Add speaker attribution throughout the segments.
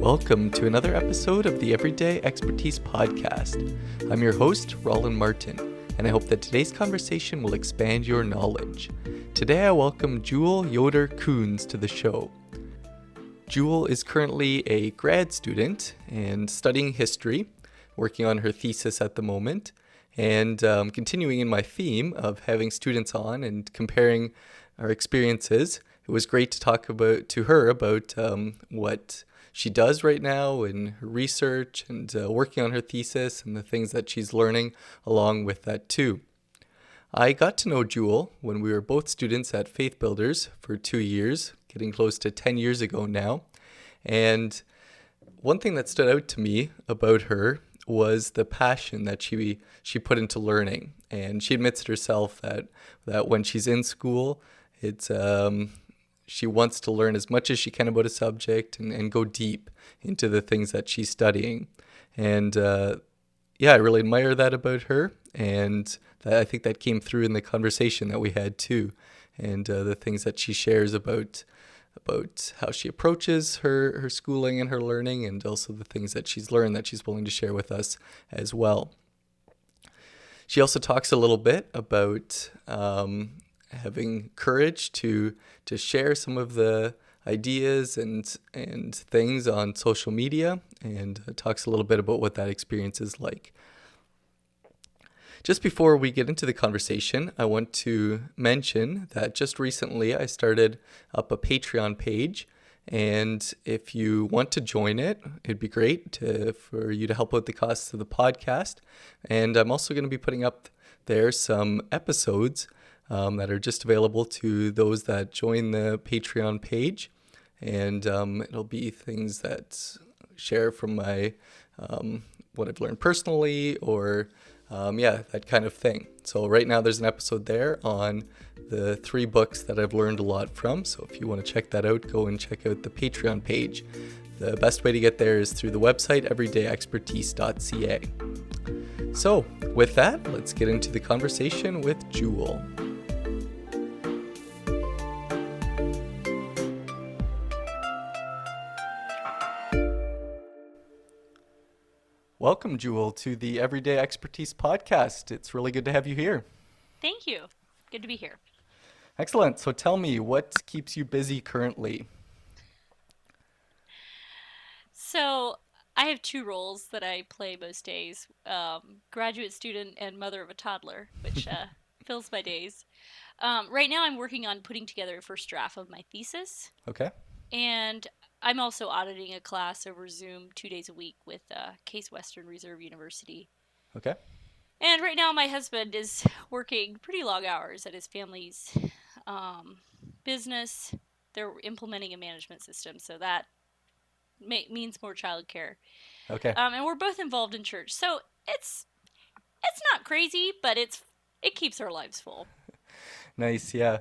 Speaker 1: Welcome to another episode of the Everyday Expertise Podcast. I'm your host, Roland Martin, and I hope that today's conversation will expand your knowledge. Today I welcome Yoder Kuhns to the show. Jewel is currently a grad student and studying history, working on her thesis at the moment, and continuing in my theme of having students on and comparing our experiences. It was great to talk to her about what she does right now in her research and working on her thesis and the things that she's learning along with that too. I got to know Jewel when we were both students at Faith Builders for 2 years, getting close to 10 years ago now. And one thing that stood out to me about her was the passion that she put into learning. And she admits it herself that when she's in school, it's she wants to learn as much as she can about a subject and go deep into the things that she's studying. And I really admire that about her. And I think that came through in the conversation that we had too. And the things that she shares about how she approaches her schooling and her learning, and also the things that she's learned that she's willing to share with us as well. She also talks a little bit about having courage to share some of the ideas and things on social media, and talks a little bit about what that experience is like. Just before we get into the conversation, I want to mention that just recently I started up a Patreon page, and if you want to join it, it'd be great for you to help out the costs of the podcast. And I'm also going to be putting up there some episodes that are just available to those that join the Patreon page. And it'll be things that share from my what I've learned personally, or that kind of thing. So right now there's an episode there on the 3 books that I've learned a lot from. So if you want to check that out, go and check out the Patreon page. The best way to get there is through the website everydayexpertise.ca. So with that, let's get into the conversation with Jewel. Welcome, Jewel, to the Everyday Expertise Podcast. It's really good to have you here.
Speaker 2: Thank you. Good to be here.
Speaker 1: Excellent. So tell me, what keeps you busy currently?
Speaker 2: So I have 2 roles that I play most days. Graduate student and mother of a toddler, which fills my days. Right now I'm working on putting together a first draft of my thesis.
Speaker 1: Okay.
Speaker 2: And I'm also auditing a class over Zoom 2 days a week with Case Western Reserve University.
Speaker 1: Okay.
Speaker 2: And right now my husband is working pretty long hours at his family's business. They're implementing a management system, so that means more childcare.
Speaker 1: Okay.
Speaker 2: And we're both involved in church, so it's not crazy, but it keeps our lives full.
Speaker 1: Nice, yeah.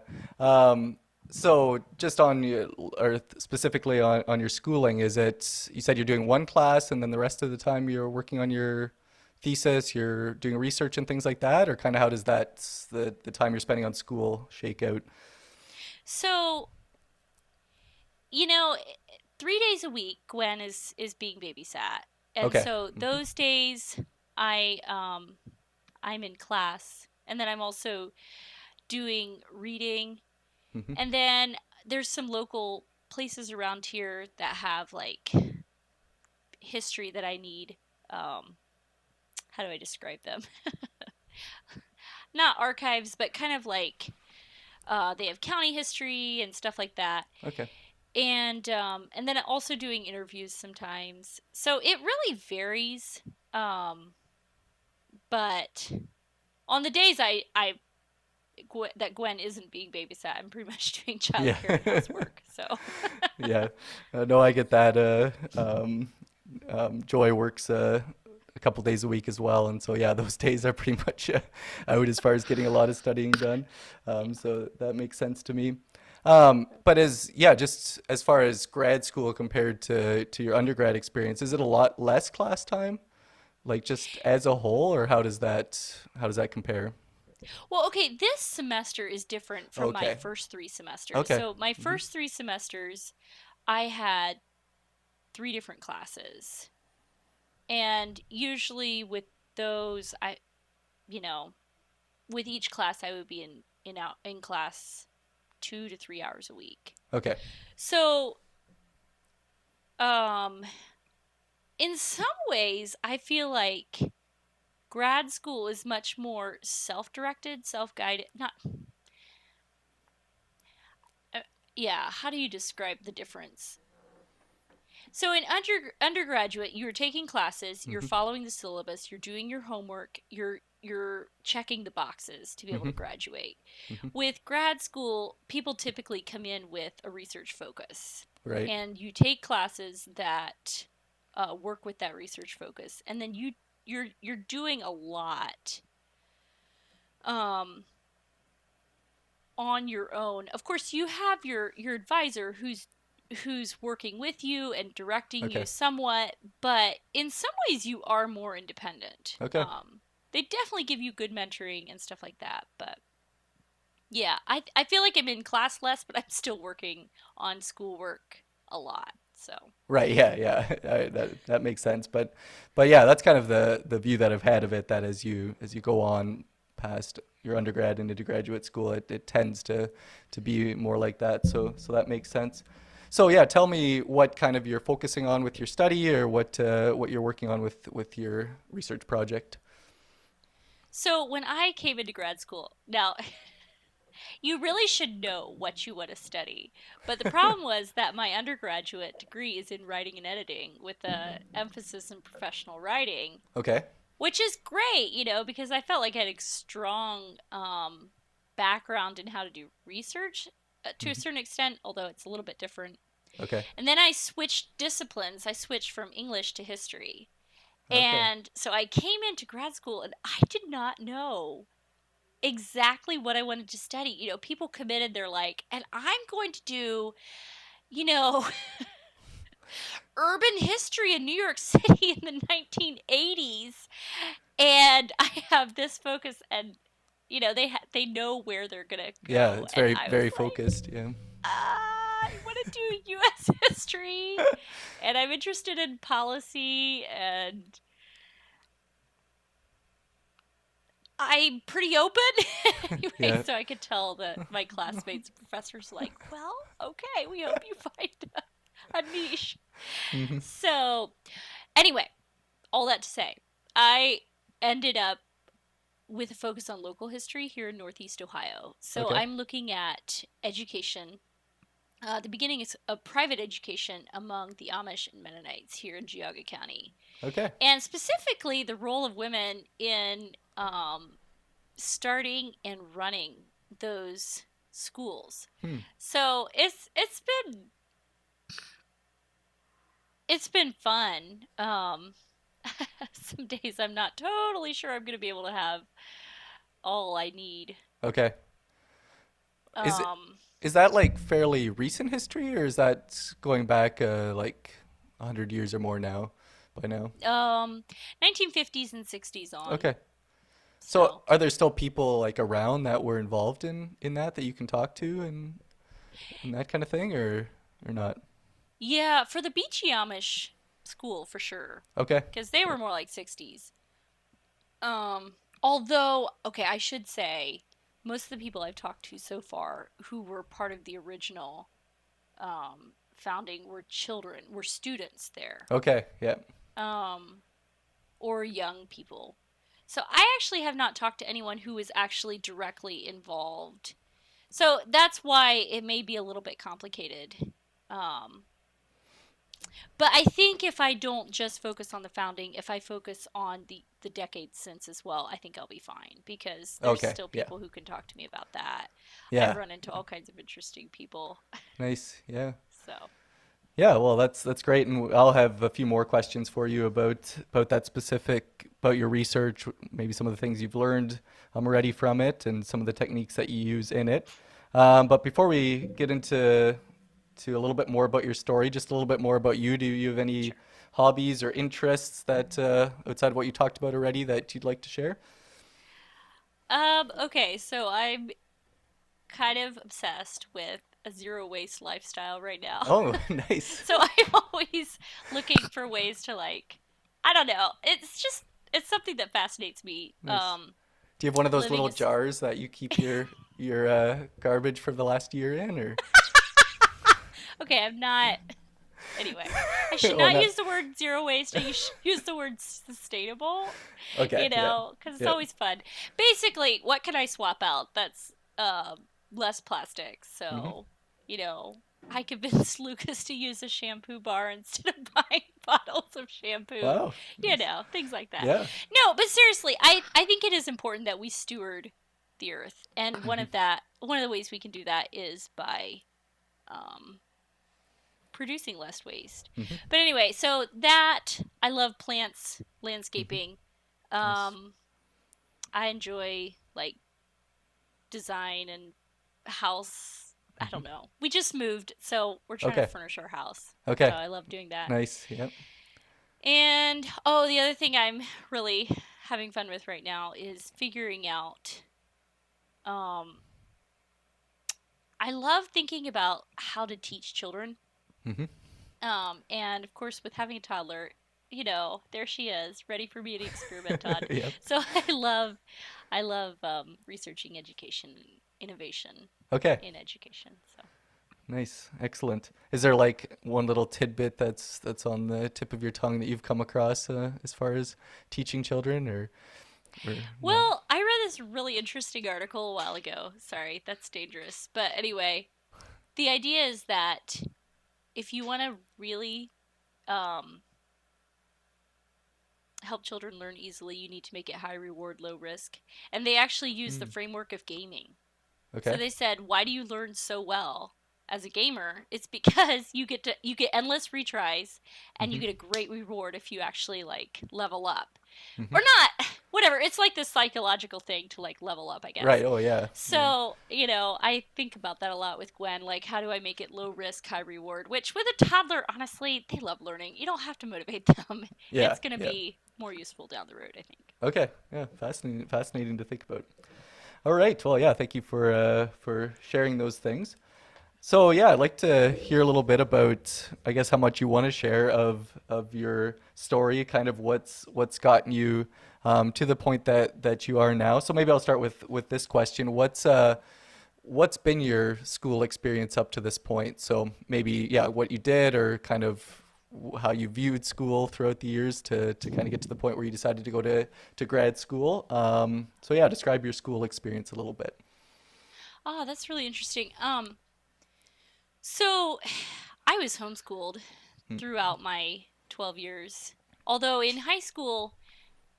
Speaker 1: So just on your, or specifically on your schooling, is it, you said you're doing 1 class and then the rest of the time you're working on your thesis, you're doing research and things like that, or kind of how does that, the time you're spending on school shake out?
Speaker 2: So, 3 days a week, Gwen is being babysat. And
Speaker 1: Okay.
Speaker 2: so those days I'm in class, and then I'm also doing reading.
Speaker 1: Mm-hmm.
Speaker 2: And then there's some local places around here that have like history that I need. How do I describe them? Not archives, but kind of like they have county history and stuff like that.
Speaker 1: Okay.
Speaker 2: And then also doing interviews sometimes. So it really varies. But on the days that Gwen isn't being babysat, I'm pretty much doing childcare and housework. So
Speaker 1: Yeah. No, I get that. Joy works a couple days a week as well, and so those days are pretty much out as far as getting a lot of studying done. So that makes sense to me. But just as far as grad school compared to your undergrad experience, is it a lot less class time, like just as a whole, or how does that compare?
Speaker 2: Well, okay, this semester is different from my
Speaker 1: Okay.
Speaker 2: first 3 semesters.
Speaker 1: Okay.
Speaker 2: So my first 3 semesters, I had 3 different classes. And usually with those, you know, with each class, I would be in class 2 to 3 hours a week.
Speaker 1: Okay.
Speaker 2: So, um, in some ways, I feel like grad school is much more self-directed, self-guided. Not, yeah. How do you describe the difference? So in undergraduate, you're taking classes, you're
Speaker 1: Mm-hmm.
Speaker 2: following the syllabus, you're doing your homework, you're checking the boxes to be able
Speaker 1: Mm-hmm.
Speaker 2: to graduate.
Speaker 1: Mm-hmm.
Speaker 2: With grad school, people typically come in with a research focus,
Speaker 1: Right.
Speaker 2: and you take classes that work with that research focus, and then you're doing a lot um, on your own. Of course, you have your advisor who's working with you and directing you
Speaker 1: Okay.
Speaker 2: somewhat, but in some ways you are more independent.
Speaker 1: Okay.
Speaker 2: They definitely give you good mentoring and stuff like that, but yeah, I feel like I'm in class less, but I'm still working on schoolwork a lot. So
Speaker 1: Right. Yeah. Yeah. That makes sense. But yeah, that's kind of the view that I've had of it. That as you go on past your undergrad and into graduate school, it tends to be more like that. So that makes sense. So yeah, tell me what kind of you're focusing on with your study, or what you're working on with your research project.
Speaker 2: so when I came into grad school, now you really should know what you want to study. But the problem was that my undergraduate degree is in writing and editing with a emphasis in professional writing,
Speaker 1: Okay.
Speaker 2: which is great, because I felt like I had a strong background in how to do research to a
Speaker 1: Hmm.
Speaker 2: certain extent, although it's a little bit different.
Speaker 1: Okay.
Speaker 2: And then I switched disciplines. I switched from English to history.
Speaker 1: Okay.
Speaker 2: And so I came into grad school and I did not know exactly what I wanted to study. People come in and they're like, and I'm going to do, you know, urban history in New York City in the 1980s. And I have this focus, and they know where they're gonna
Speaker 1: Yeah,
Speaker 2: go,
Speaker 1: it's
Speaker 2: and
Speaker 1: very
Speaker 2: I was
Speaker 1: very
Speaker 2: like,
Speaker 1: focused. Yeah.
Speaker 2: I want to do U.S. history, and I'm interested in policy, and I'm pretty open. Anyway,
Speaker 1: Yeah.
Speaker 2: so I could tell that my classmates and professors were like, well, okay, we hope you find a niche.
Speaker 1: Hmm.
Speaker 2: So, anyway, all that to say, I ended up with a focus on local history here in Northeast Ohio. So
Speaker 1: Okay.
Speaker 2: I'm looking at education. The beginning is of private education among the Amish and Mennonites here in Geauga County,
Speaker 1: Okay.
Speaker 2: and specifically the role of women in starting and running those schools.
Speaker 1: Hmm.
Speaker 2: So it's been fun. Some days I'm not totally sure I'm going to be able to have all I need.
Speaker 1: Okay. Is it
Speaker 2: Um,
Speaker 1: is that like fairly recent history, or is that going back like 100 years or more now? By now.
Speaker 2: um, 1950s and 60s on.
Speaker 1: Okay. So
Speaker 2: So
Speaker 1: are there still people like around that were involved in that you can talk to and that kind of thing, or not?
Speaker 2: yeah, for the Beachy Amish school for sure,
Speaker 1: Okay.
Speaker 2: because they were more like 60s. Although, okay, I should say most of the people I've talked to so far who were part of the original founding were children, were students there,
Speaker 1: Okay. Yeah.
Speaker 2: um, or young people. So I actually have not talked to anyone who was actually directly involved. So that's why it may be a little bit complicated. Um, But I think if I don't just focus on the founding, if I focus on the decades since as well, I think I'll be fine because there's
Speaker 1: Okay.
Speaker 2: still
Speaker 1: Yeah.
Speaker 2: people who can talk to me about that. I've
Speaker 1: Yeah.
Speaker 2: run into all kinds of interesting people.
Speaker 1: Nice. Yeah.
Speaker 2: So,
Speaker 1: Yeah, well, that's great, and I'll have a few more questions for you about that specific about your research, maybe some of the things you've learned already from it, and some of the techniques that you use in it. But before we get into a little bit more about your story, just a little bit more about you. Do you have any
Speaker 2: sure.
Speaker 1: hobbies or interests that outside of what you talked about already that you'd like to share?
Speaker 2: Okay, so I'm kind of obsessed with a zero waste lifestyle right now.
Speaker 1: Oh, nice.
Speaker 2: So I'm always looking for ways to like, I don't know. It's something that fascinates me.
Speaker 1: Nice. Do you have one of those
Speaker 2: Living
Speaker 1: little
Speaker 2: a
Speaker 1: jars that you keep your garbage from the last year in, or?
Speaker 2: okay, I'm not. Anyway, I should
Speaker 1: Oh,
Speaker 2: not
Speaker 1: no.
Speaker 2: use the word zero waste. I should use the word sustainable,
Speaker 1: Okay. Yeah.
Speaker 2: because it's
Speaker 1: Yeah.
Speaker 2: always fun. Basically, what can I swap out that's less plastic?
Speaker 1: Hmm.
Speaker 2: So, you know, I convinced Lucas to use a shampoo bar instead of buying bottles of shampoo.
Speaker 1: Wow.
Speaker 2: You
Speaker 1: Nice.
Speaker 2: know, things like that.
Speaker 1: Yeah.
Speaker 2: No, but seriously, I think it is important that we steward the earth, and
Speaker 1: Hmm.
Speaker 2: one of the ways we can do that is by um, producing less waste.
Speaker 1: Hmm.
Speaker 2: But anyway, so that I love plants,
Speaker 1: Hmm.
Speaker 2: landscaping.
Speaker 1: Nice.
Speaker 2: Um, I enjoy like design and house. I
Speaker 1: Hmm.
Speaker 2: don't know. We just moved, so we're trying to
Speaker 1: Okay.
Speaker 2: furnish our house. So
Speaker 1: Okay.
Speaker 2: I love doing that.
Speaker 1: Nice. Yep.
Speaker 2: And oh, the other thing I'm really having fun with right now is figuring out. Um, I love thinking about how to teach children.
Speaker 1: Hmm.
Speaker 2: And of course, with having a toddler, there she is, ready for me to experiment on.
Speaker 1: Yep.
Speaker 2: So I love researching education and innovation
Speaker 1: Okay.
Speaker 2: in education. So
Speaker 1: Nice. Excellent. Is there like one little tidbit that's on the tip of your tongue that you've come across as far as teaching children, or no?
Speaker 2: well, I read this really interesting article a while ago. Sorry, that's dangerous. But anyway, the idea is that if you want to really um, help children learn easily, you need to make it high reward, low risk. And they actually use the
Speaker 1: Mm.
Speaker 2: framework of gaming. So
Speaker 1: Okay.
Speaker 2: they said, "Why do you learn so well as a gamer?" It's because you get endless retries and you
Speaker 1: Hmm.
Speaker 2: get a great reward if you actually like level up.
Speaker 1: Hmm.
Speaker 2: Or not, whatever. It's like this psychological thing to like level up, I
Speaker 1: Right.
Speaker 2: guess.
Speaker 1: Oh, yeah. Yeah.
Speaker 2: So, I think about that a lot with Gwen. Like, how do I make it low risk, high reward? Which, with a toddler, honestly, they love learning. You don't have to motivate them.
Speaker 1: Yeah.
Speaker 2: It's going to
Speaker 1: Yeah.
Speaker 2: be more useful down the road, I think.
Speaker 1: Okay. Yeah. Fascinating. Fascinating to think about. All right. Well, yeah. Thank you for sharing those things. So yeah, I'd like to hear a little bit about, I guess, how much you want to share of your story, kind of what's gotten you to the point that you are now. So maybe I'll start with this question: what's been your school experience up to this point? So maybe yeah, what you did, or kind of how you viewed school throughout the years to kind of get to the point where you decided to go to grad school. So yeah, describe your school experience a little bit.
Speaker 2: Oh, that's really interesting. So I was homeschooled
Speaker 1: Hmm.
Speaker 2: throughout my 12 years. Although in high school,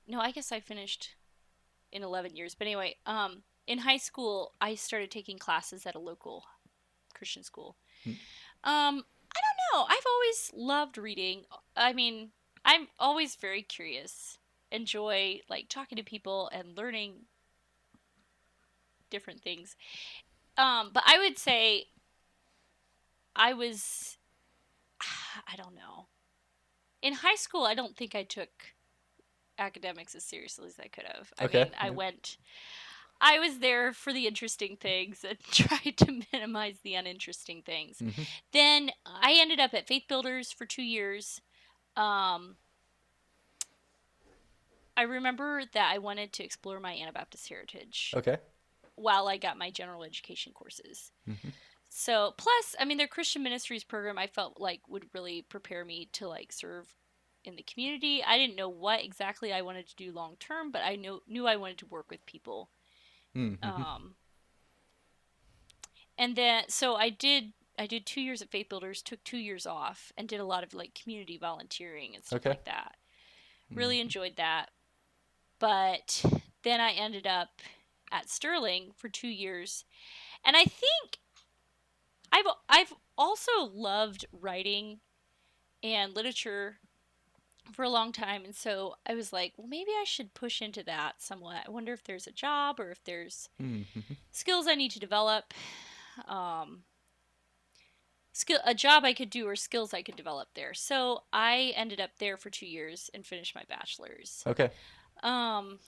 Speaker 2: no, I guess I finished in 11 years. But anyway, in high school, I started taking classes at a local Christian school.
Speaker 1: Hmm.
Speaker 2: I don't know. I've always loved reading. I mean, I'm always very curious. Enjoy like talking to people and learning different things. But I would say I was I don't know. In high school, I don't think I took academics as seriously as I could have. I
Speaker 1: Okay.
Speaker 2: mean,
Speaker 1: Yeah.
Speaker 2: I was there for the interesting things and tried to minimize the uninteresting things.
Speaker 1: Hmm.
Speaker 2: Then I ended up at Faith Builders for 2 years. Um, I remember that I wanted to explore my Anabaptist heritage
Speaker 1: Okay.
Speaker 2: while I got my general education courses.
Speaker 1: Hmm.
Speaker 2: So, plus, I mean, their Christian ministries program I felt like would really prepare me to like serve in the community. I didn't know what exactly I wanted to do long term, but I knew I wanted to work with people.
Speaker 1: Mm-hmm.
Speaker 2: Um, and then so I did 2 years at Faith Builders, took 2 years off, and did a lot of like community volunteering and stuff
Speaker 1: Okay.
Speaker 2: like that. Really
Speaker 1: Mm-hmm.
Speaker 2: enjoyed that. But then I ended up at Sterling for 2 years, and I think I've also loved writing and literature for a long time, and so I was like, well, maybe I should push into that somewhat. I wonder if there's a job or if there's
Speaker 1: Mm-hmm.
Speaker 2: skills I need to develop, um, a job I could do or skills I could develop there. So I ended up there for 2 years and finished my bachelor's.
Speaker 1: Okay.
Speaker 2: Um,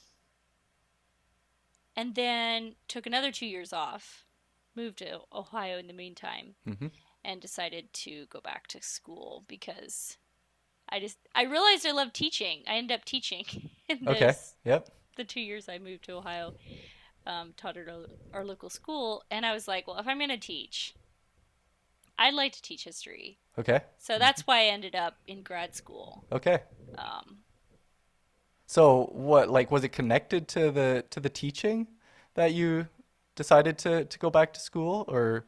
Speaker 2: and then took another 2 years off moved to Ohio in the meantime
Speaker 1: Mm-hmm.
Speaker 2: and decided to go back to school because I realized I love teaching. I ended up teaching in
Speaker 1: Okay. Yep.
Speaker 2: the 2 years I moved to Ohio. Taught at our local school, and I was like, well, if I'm going to teach, I'd like to teach history.
Speaker 1: Okay.
Speaker 2: So that's why I ended up in grad school.
Speaker 1: Okay.
Speaker 2: Um,
Speaker 1: So what, like, was it connected to the teaching that you decided to go back to school, or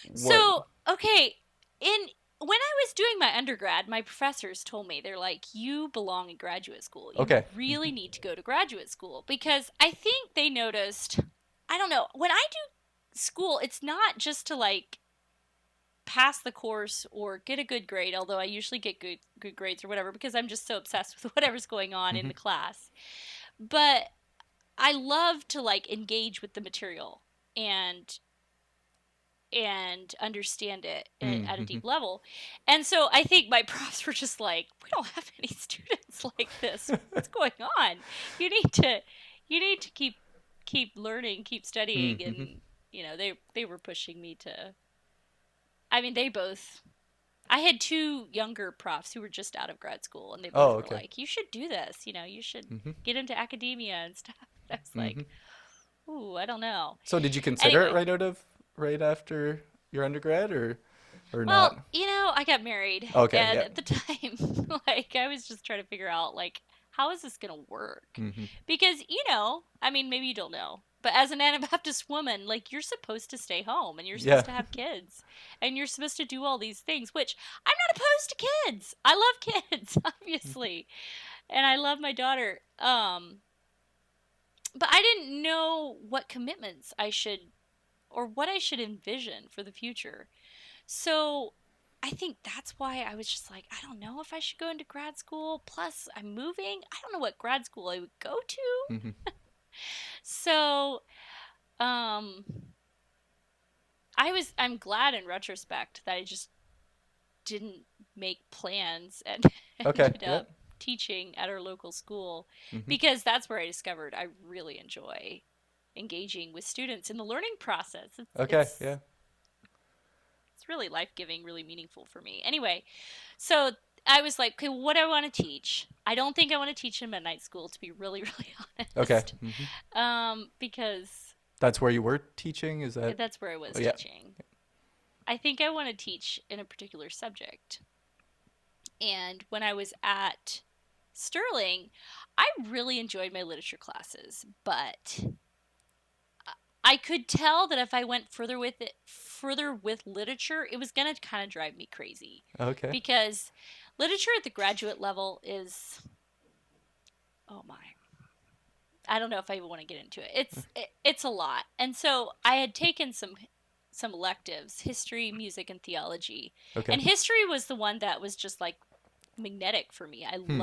Speaker 1: what?
Speaker 2: so okay, in when I was doing my undergrad, my professors told me, they're like, you belong in graduate school. You
Speaker 1: Okay.
Speaker 2: really need to go to graduate school because I think they noticed. I don't know, when I do school, it's not just to like pass the course or get a good grade, although I usually get good grades or whatever because I'm just so obsessed with whatever's going on in
Speaker 1: Mm-hmm.
Speaker 2: the class. But I love to like engage with the material and understand it at a
Speaker 1: Mm-hmm.
Speaker 2: deep level. And so I think my profs were just like, we don't have any students like this. What's going on? You need to keep learning, keep studying.
Speaker 1: Mm-hmm.
Speaker 2: And they were pushing me to. I mean, they both. I had two younger profs who were just out of grad school, and they
Speaker 1: Oh,
Speaker 2: both were
Speaker 1: okay.
Speaker 2: like, "You should do this. You should
Speaker 1: Mm-hmm.
Speaker 2: get into academia and stuff." I was
Speaker 1: Mm-hmm.
Speaker 2: like, "Ooh, I don't know."
Speaker 1: So did you consider it
Speaker 2: Anyway,
Speaker 1: right after your undergrad, or
Speaker 2: well,
Speaker 1: not?
Speaker 2: I got married,
Speaker 1: Okay.
Speaker 2: and
Speaker 1: Yeah.
Speaker 2: at the time, like, I was just trying to figure out, like, how is this gonna work?
Speaker 1: Mm-hmm.
Speaker 2: Because, I mean, maybe you don't know, but as an Anabaptist woman, like, you're supposed to stay home, and you're
Speaker 1: Yeah.
Speaker 2: supposed to have kids, and you're supposed to do all these things, which I'm not opposed to kids. I love kids, obviously, and I love my daughter. But I didn't know what commitments I should or what I should envision for the future. So I think that's why I was just like, I don't know if I should go into grad school. Plus, I'm moving. I don't know what grad school I would go to.
Speaker 1: Mm-hmm.
Speaker 2: So, um, I'm glad in retrospect that I just didn't make plans and
Speaker 1: Okay.
Speaker 2: ended up
Speaker 1: Yep.
Speaker 2: teaching at our local school
Speaker 1: Mm-hmm.
Speaker 2: because that's where I discovered I really enjoy engaging with students in the learning process.
Speaker 1: Okay. Yeah.
Speaker 2: It's really life-giving, really meaningful for me. Anyway, so I was like, okay, what do I want to teach? I don't think I want to teach in midnight school, to be really, really
Speaker 1: Okay.
Speaker 2: honest.
Speaker 1: Mm-hmm.
Speaker 2: Because
Speaker 1: That's where you were teaching? Is that?
Speaker 2: that's where I was
Speaker 1: Oh, yeah.
Speaker 2: teaching. I think I want to teach in a particular subject. And when I was at Sterling, I really enjoyed my literature classes, but I could tell that if I went further with literature, it was going to kind of drive me crazy
Speaker 1: Okay.
Speaker 2: because literature at the graduate level is, oh my, I don't know if I even want to get into it. It's a lot. And so I had taken some electives, history, music, and theology.
Speaker 1: Okay.
Speaker 2: And history was the one that was just like magnetic for me. I
Speaker 1: Hmm.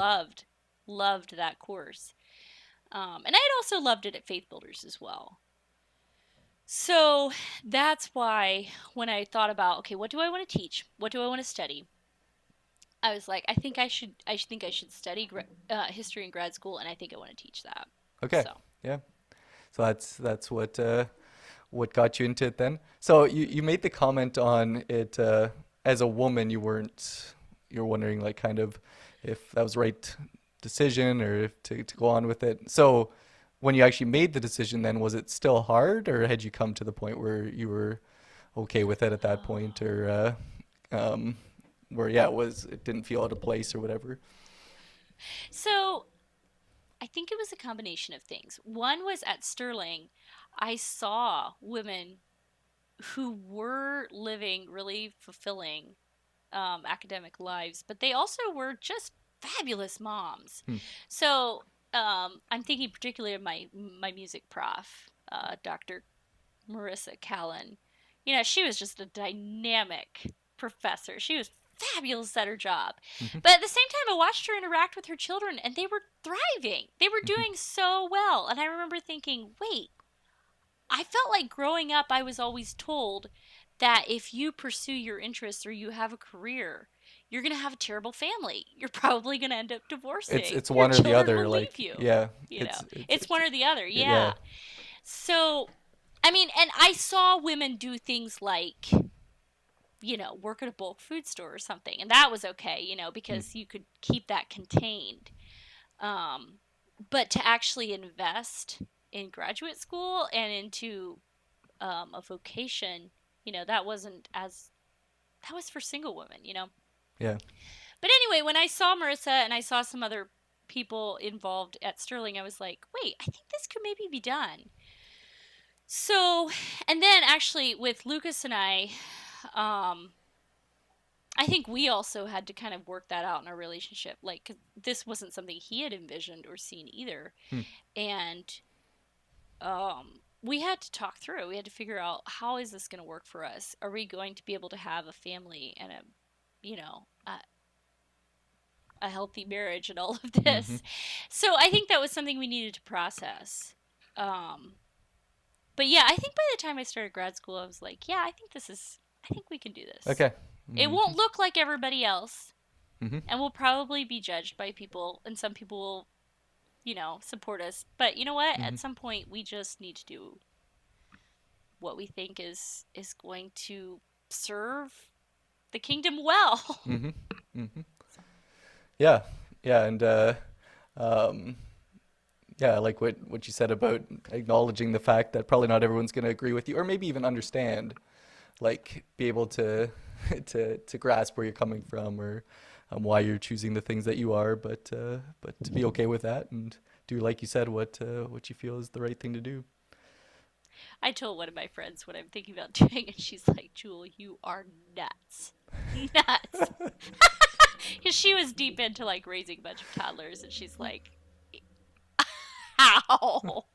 Speaker 2: loved that course. And I had also loved it at Faith Builders as well. So that's why when I thought about, okay, what do I want to teach? What do I want to study? I was like, I think I should study history in grad school, and I think I want to teach that.
Speaker 1: Okay.
Speaker 2: So
Speaker 1: Yeah. So that's what got you into it then. So you made the comment on it as a woman you're wondering like kind of if that was the right decision or if to go on with it. So when you actually made the decision then was it still hard or had you come to the point where you were okay with it at that point or where yeah it didn't feel out of place or whatever.
Speaker 2: So I think it was a combination of things. One was at Sterling, I saw women who were living really fulfilling academic lives, but they also were just fabulous moms.
Speaker 1: Hmm.
Speaker 2: So I'm thinking particularly of my music prof, Dr. Marissa Callan. She was just a dynamic professor. She was fabulous at her job.
Speaker 1: Mhm.
Speaker 2: But at the same time, I watched her interact with her children, and they were thriving. They were
Speaker 1: Mhm.
Speaker 2: doing so well. And I remember thinking, wait, I felt like growing up, I was always told that if you pursue your interests or you have a career, you're going to have a terrible family. You're probably going to end up divorcing.
Speaker 1: It's
Speaker 2: Your
Speaker 1: one or the
Speaker 2: children
Speaker 1: other
Speaker 2: will leave
Speaker 1: like
Speaker 2: you.
Speaker 1: yeah
Speaker 2: You know,
Speaker 1: it's
Speaker 2: it's one or the other.
Speaker 1: yeah.
Speaker 2: Yeah. So I mean, and I saw women do things like, work at a bulk food store or something, and that was okay,
Speaker 1: Mm.
Speaker 2: because you could keep that contained. Um, but to actually invest in graduate school and into a vocation, that wasn't as that was for single women.
Speaker 1: Yeah.
Speaker 2: But anyway, when I saw Marissa and I saw some other people involved at Sterling, I was like, wait, I think this could maybe be done. So, and then actually with Lucas and I think we also had to kind of work that out in our relationship. Like, 'cause this wasn't something he had envisioned or seen either.
Speaker 1: Hmm.
Speaker 2: And we had to talk through. We had to figure out, how is this going to work for us? Are we going to be able to have a family and a healthy marriage and all of
Speaker 1: Mm-hmm.
Speaker 2: this? So I think that was something we needed to process. Um, but yeah, I think by the time I started grad school, I was like, yeah, I think we can do this.
Speaker 1: Okay.
Speaker 2: It
Speaker 1: Mm-hmm.
Speaker 2: won't look like everybody else,
Speaker 1: Mm-hmm.
Speaker 2: and we'll probably be judged by people, and some people will, support us. But you know what?
Speaker 1: Mm-hmm.
Speaker 2: At some point, we just need to do what we think is going to serve the kingdom well.
Speaker 1: Mm-hmm. Mm-hmm. Yeah. Yeah. And um, yeah, I like what you said about acknowledging the fact that probably not everyone's going to agree with you, or maybe even understand, like be able to to grasp where you're coming from, or why you're choosing the things that you are, but to be okay with that and do, like you said, what you feel is the right thing to do.
Speaker 2: I told one of my friends what I'm thinking about doing, and she's like, "Jewel, you are nuts, nuts." Because she was deep into like raising a bunch of toddlers, and she's like, "How?"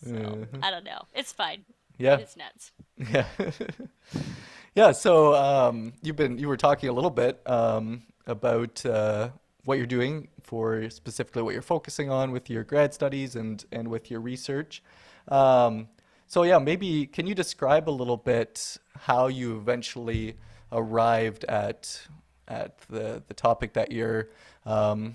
Speaker 2: So
Speaker 1: Uh,
Speaker 2: I don't know. It's fine.
Speaker 1: yeah,
Speaker 2: It's nuts.
Speaker 1: yeah, yeah. So you were talking a little bit about what you're doing for specifically what you're focusing on with your grad studies and with your research. Um, so yeah, maybe can you describe a little bit how you eventually arrived at the topic that you're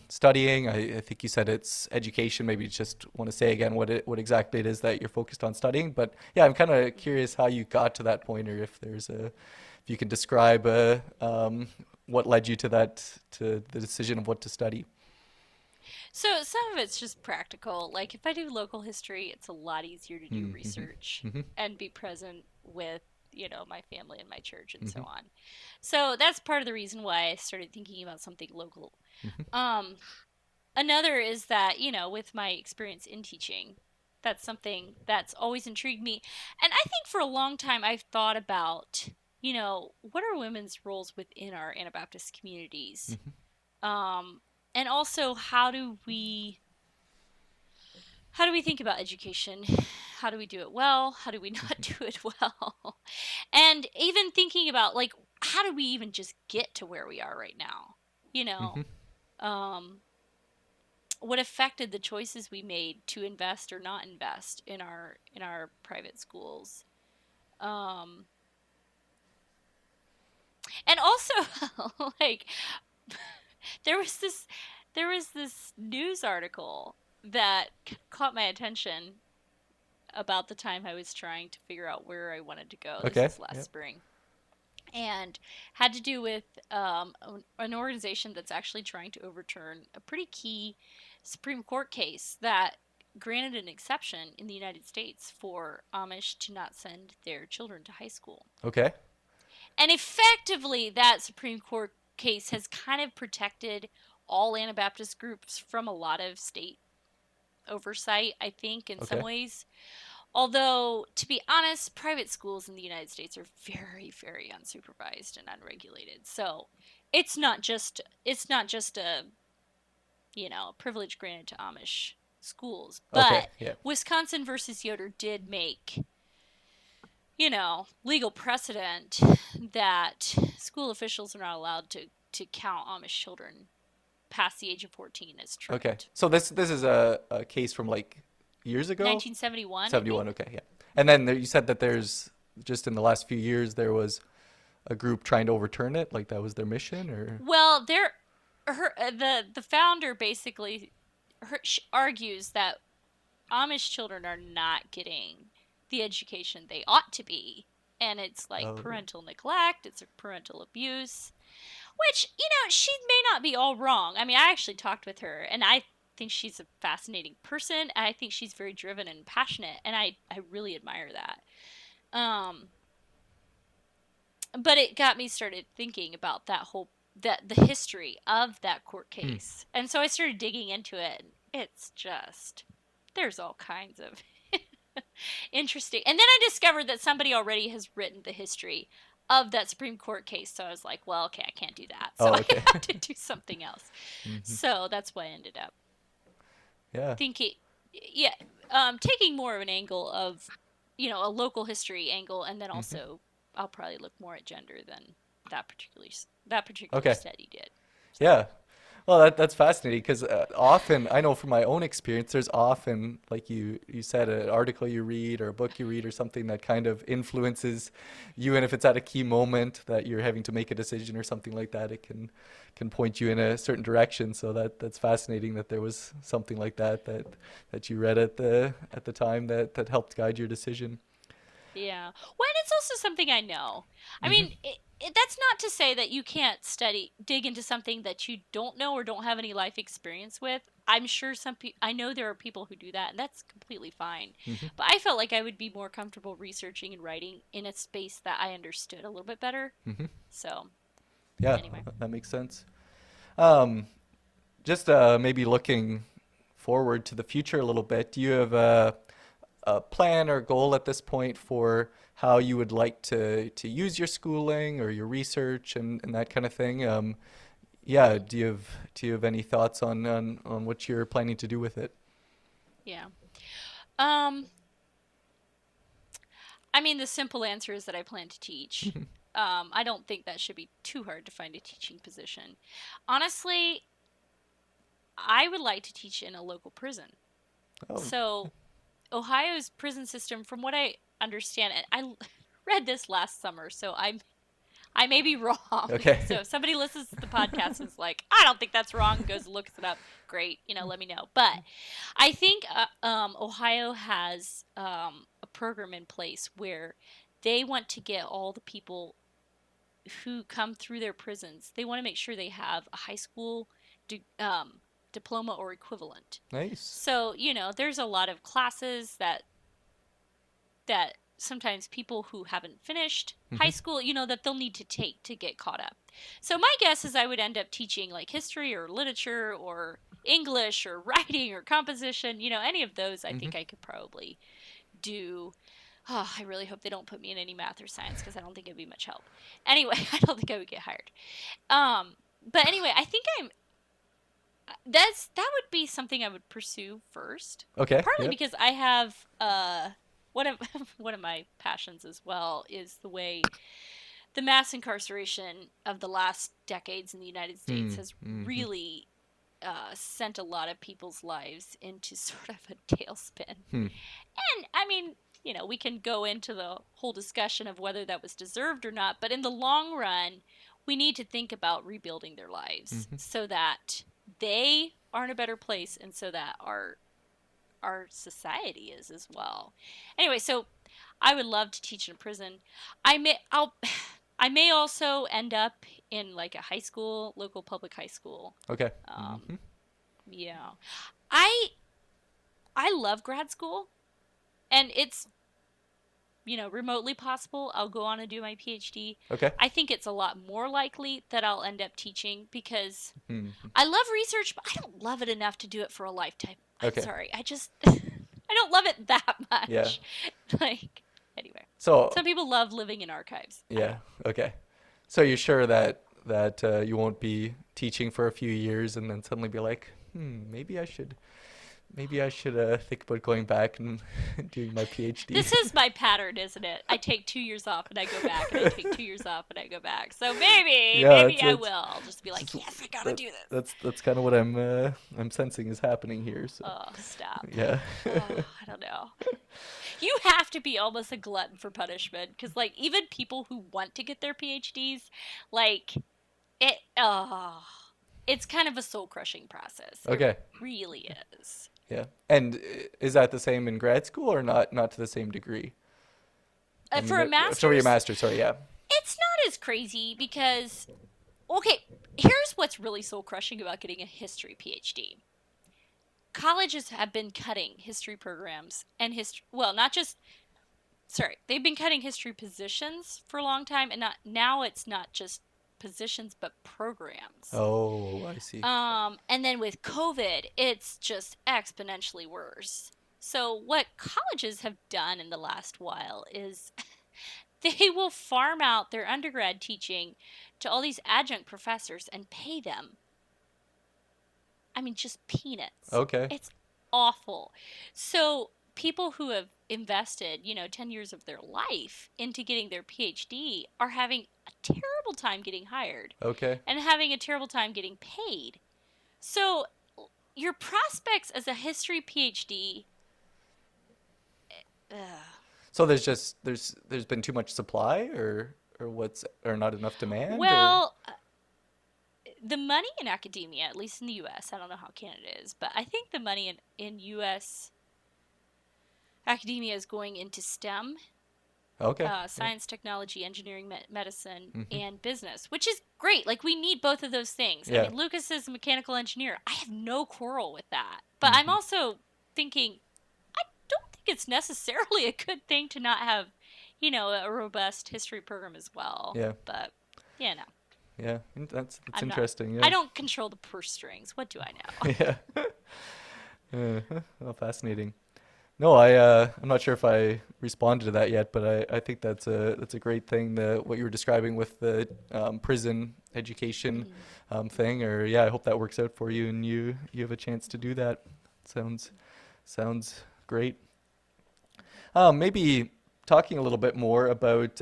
Speaker 1: studying? I think you said it's education. Maybe you just want to say again what exactly it is that you're focused on studying. But yeah, I'm kind of curious how you got to that point, or if you can describe what led you to to the decision of what to study.
Speaker 2: So some of it's just practical. Like if I do local history, it's a lot easier to do
Speaker 1: Mm-hmm.
Speaker 2: research
Speaker 1: Mm-hmm.
Speaker 2: and be present with, my family and my church and so
Speaker 1: Mm-hmm.
Speaker 2: on. So that's part of the reason why I started thinking about something local.
Speaker 1: Mm-hmm.
Speaker 2: Um, Another is that, with my experience in teaching, that's something that's always intrigued me. And I think for a long time I've thought about, what are women's roles within our Anabaptist communities?
Speaker 1: Mm-hmm.
Speaker 2: Um, and also how do we think about education? How do we do it well? How do we not do it well? And even thinking about like how do we even just get to where we are right now? You
Speaker 1: Mm-hmm.
Speaker 2: know, um, what affected the choices we made to invest or not invest in our private schools? Um, and also like there was this there was this news article that caught my attention about the time I was trying to figure out where I wanted to go. This
Speaker 1: Okay.
Speaker 2: was last
Speaker 1: Yeah.
Speaker 2: spring. And had to do with an organization that's actually trying to overturn a pretty key Supreme Court case that granted an exception in the United States for Amish to not send their children to high school.
Speaker 1: Okay.
Speaker 2: And effectively, that Supreme Court case has kind of protected all Anabaptist groups from a lot of state oversight, I think, in some
Speaker 1: Okay.
Speaker 2: ways. Although, to be honest, private schools in the United States are very, very unsupervised and unregulated. So it's not just a privilege granted to Amish schools.
Speaker 1: Okay.
Speaker 2: But
Speaker 1: Yeah.
Speaker 2: Wisconsin versus Yoder did make, legal precedent that school officials are not allowed to count Amish children past the age of 14 as
Speaker 1: Okay.
Speaker 2: truant.
Speaker 1: So this is a case from like years ago.
Speaker 2: 1971, I
Speaker 1: 71.
Speaker 2: think.
Speaker 1: Okay. Yeah. And then you said that there's just in the last few years there was a group trying to overturn it. Like that was their mission, or
Speaker 2: Well, the founder basically argues that Amish children are not getting the education they ought to be. And it's like
Speaker 1: Oh.
Speaker 2: parental neglect, it's parental abuse, which, she may not be all wrong. I mean, I actually talked with her, and I think she's a fascinating person. And I think she's very driven and passionate, and I really admire that. But it got me started thinking about the history of that court case. And so I started digging into it. It's just, there's all kinds of interesting. And then I discovered that somebody already has written the history of that Supreme Court case. So I was like, well, okay, I can't do that. So
Speaker 1: okay.
Speaker 2: I have to do something else. So that's why I ended up thinking, taking more of an angle of, a local history angle, and then also I'll probably look more at gender than that particular study did. So.
Speaker 1: Yeah. Well, that's fascinating because often, I know from my own experience, there's often, like you said, an article you read or a book you read or something that kind of influences you. And if it's at a key moment that you're having to make a decision or something like that, it can point you in a certain direction. So that's fascinating that there was something like that you read at the time that helped guide your decision.
Speaker 2: Yeah. Well, and it's also something I know. I mean, that's not to say that you can't dig into something that you don't know or don't have any life experience with. I'm sure I know there are people who do that, and that's completely fine. But I felt like I would be more comfortable researching and writing in a space that I understood a little bit better. So,
Speaker 1: yeah,
Speaker 2: anyway.
Speaker 1: That makes sense. Just maybe looking forward to the future a little bit, do you have a plan or goal at this point for how you would like to use your schooling or your research and that kind of thing? Do you have any thoughts on what you're planning to do with it?
Speaker 2: Yeah. I mean, the simple answer is that I plan to teach. I don't think that should be too hard to find a teaching position. Honestly, I would like to teach in a local prison.
Speaker 1: Oh.
Speaker 2: So Ohio's prison system, from what I understand, and I read this last summer, so I may be wrong.
Speaker 1: Okay.
Speaker 2: So if somebody listens to the podcast and is like, I don't think that's wrong, goes and looks it up, great, let me know. But I think Ohio has a program in place where they want to get all the people who come through their prisons, they want to make sure they have a high school diploma or equivalent.
Speaker 1: Nice.
Speaker 2: So, there's a lot of classes that sometimes people who haven't finished high school, that they'll need to take to get caught up. So my guess is I would end up teaching like history or literature or English or writing or composition, any of those I think I could probably do. Oh, I really hope they don't put me in any math or science because I don't think it'd be much help. Anyway, I don't think I would get hired. But anyway, I think that would be something I would pursue first.
Speaker 1: Okay.
Speaker 2: Partly because I have one of my passions as well is the way the mass incarceration of the last decades in the United States has really sent a lot of people's lives into sort of a tailspin. And I mean, we can go into the whole discussion of whether that was deserved or not, but in the long run, we need to think about rebuilding their lives so that they are in a better place and so that our society is as well. Anyway, so I would love to teach in a prison. I may also end up in like a high school, local public high school.
Speaker 1: Okay.
Speaker 2: Yeah. I love grad school, and it's remotely possible. I'll go on and do my PhD.
Speaker 1: Okay.
Speaker 2: I think it's a lot more likely that I'll end up teaching because I love research, but I don't love it enough to do it for a lifetime. I'm sorry. I don't love it that much.
Speaker 1: Yeah.
Speaker 2: Anyway.
Speaker 1: So
Speaker 2: some people love living in archives.
Speaker 1: Yeah. Okay. So you're sure that you won't be teaching for a few years and then suddenly be like, maybe I should think about going back and doing my PhD.
Speaker 2: This is my pattern, isn't it? I take 2 years off and I go back, and I take 2 years off and I go back. So maybe I will. I'll just be like, yes, I gotta do this.
Speaker 1: That's kind of what I'm sensing is happening here. So.
Speaker 2: Oh, stop.
Speaker 1: Yeah.
Speaker 2: I don't know. You have to be almost a glutton for punishment because, like, even people who want to get their PhDs, like, it's kind of a soul-crushing process.
Speaker 1: Okay.
Speaker 2: It really is.
Speaker 1: Yeah. And is that the same in grad school or not to the same degree? I
Speaker 2: For a
Speaker 1: mean, for your
Speaker 2: master's,
Speaker 1: master's, sorry, yeah.
Speaker 2: it's not as crazy because, okay, here's what's really soul crushing about getting a history PhD. Colleges have been cutting history programs and history, well, not just, sorry, they've been cutting history positions for a long time, and now it's not just positions but programs.
Speaker 1: Oh, I see.
Speaker 2: And then with COVID, it's just exponentially worse. So what colleges have done in the last while is they will farm out their undergrad teaching to all these adjunct professors and pay them, I mean, just peanuts.
Speaker 1: Okay.
Speaker 2: It's awful. So people who have invested, 10 years of their life into getting their PhD are having a terrible time getting hired
Speaker 1: Okay.
Speaker 2: and having a terrible time getting paid. So your prospects as a history PhD, ugh.
Speaker 1: So there's been too much supply, or not enough demand, or
Speaker 2: Well, the money in academia, at least in the U.S., I don't know how Canada is, but I think the money in U.S. academia is going into STEM,
Speaker 1: okay.
Speaker 2: science, technology, engineering, medicine,
Speaker 1: Yeah.
Speaker 2: and business, which is great. Like, we need both of those things.
Speaker 1: Yeah.
Speaker 2: I mean, Lucas is a mechanical engineer. I have no quarrel with that. But I'm
Speaker 1: Mhm.
Speaker 2: also thinking, I don't think it's necessarily a good thing to not have, a robust history program as well.
Speaker 1: Yeah.
Speaker 2: But, no.
Speaker 1: Yeah. That's
Speaker 2: I'm not.
Speaker 1: interesting.
Speaker 2: I
Speaker 1: Yeah.
Speaker 2: don't control the purse strings. What do I know?
Speaker 1: Yeah. Well, fascinating. No, I'm not sure if I responded to that yet, but I think that's a great thing, what you were describing with the prison education thing. Or yeah, I hope that works out for you and you have a chance to do that. Sounds sounds great. Maybe talking a little bit more about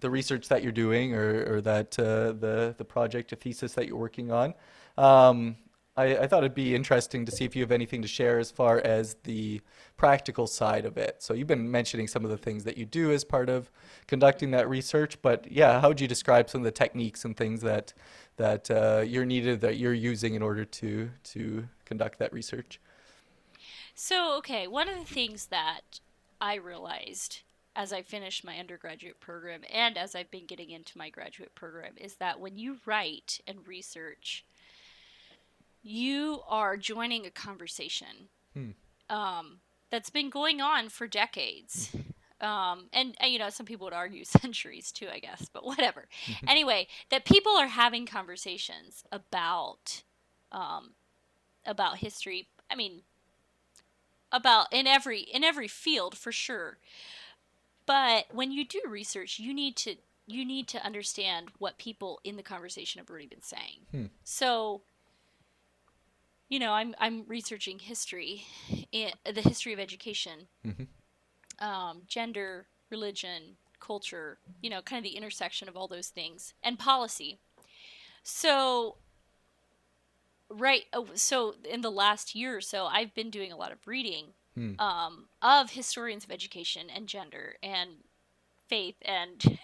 Speaker 1: the research that you're doing, or that the project, a thesis that you're working on. Um, I thought it'd be interesting to see if you have anything to share as far as the practical side of it. So you've been mentioning some of the things that you do as part of conducting that research, but yeah, how would you describe some of the techniques and things that you're using in order to conduct that research?
Speaker 2: So, okay, one of the things that I realized as I finished my undergraduate program and as I've been getting into my graduate program is that when you write and research, you are joining a conversation
Speaker 1: Hmm.
Speaker 2: that's been going on for decades.
Speaker 1: Mhm.
Speaker 2: And some people would argue centuries too, I guess, but whatever.
Speaker 1: Mhm.
Speaker 2: Anyway, that people are having conversations um, about history. I mean, about in every field for sure. But when you do research, you need to understand what people in the conversation have already been saying.
Speaker 1: Hmm.
Speaker 2: So, I'm researching history, the history of education,
Speaker 1: Mhm.
Speaker 2: gender, religion, culture, kind of the intersection of all those things, and policy. So, right, so in the last year or so, I've been doing a lot of reading
Speaker 1: Hmm.
Speaker 2: of historians of education and gender and faith and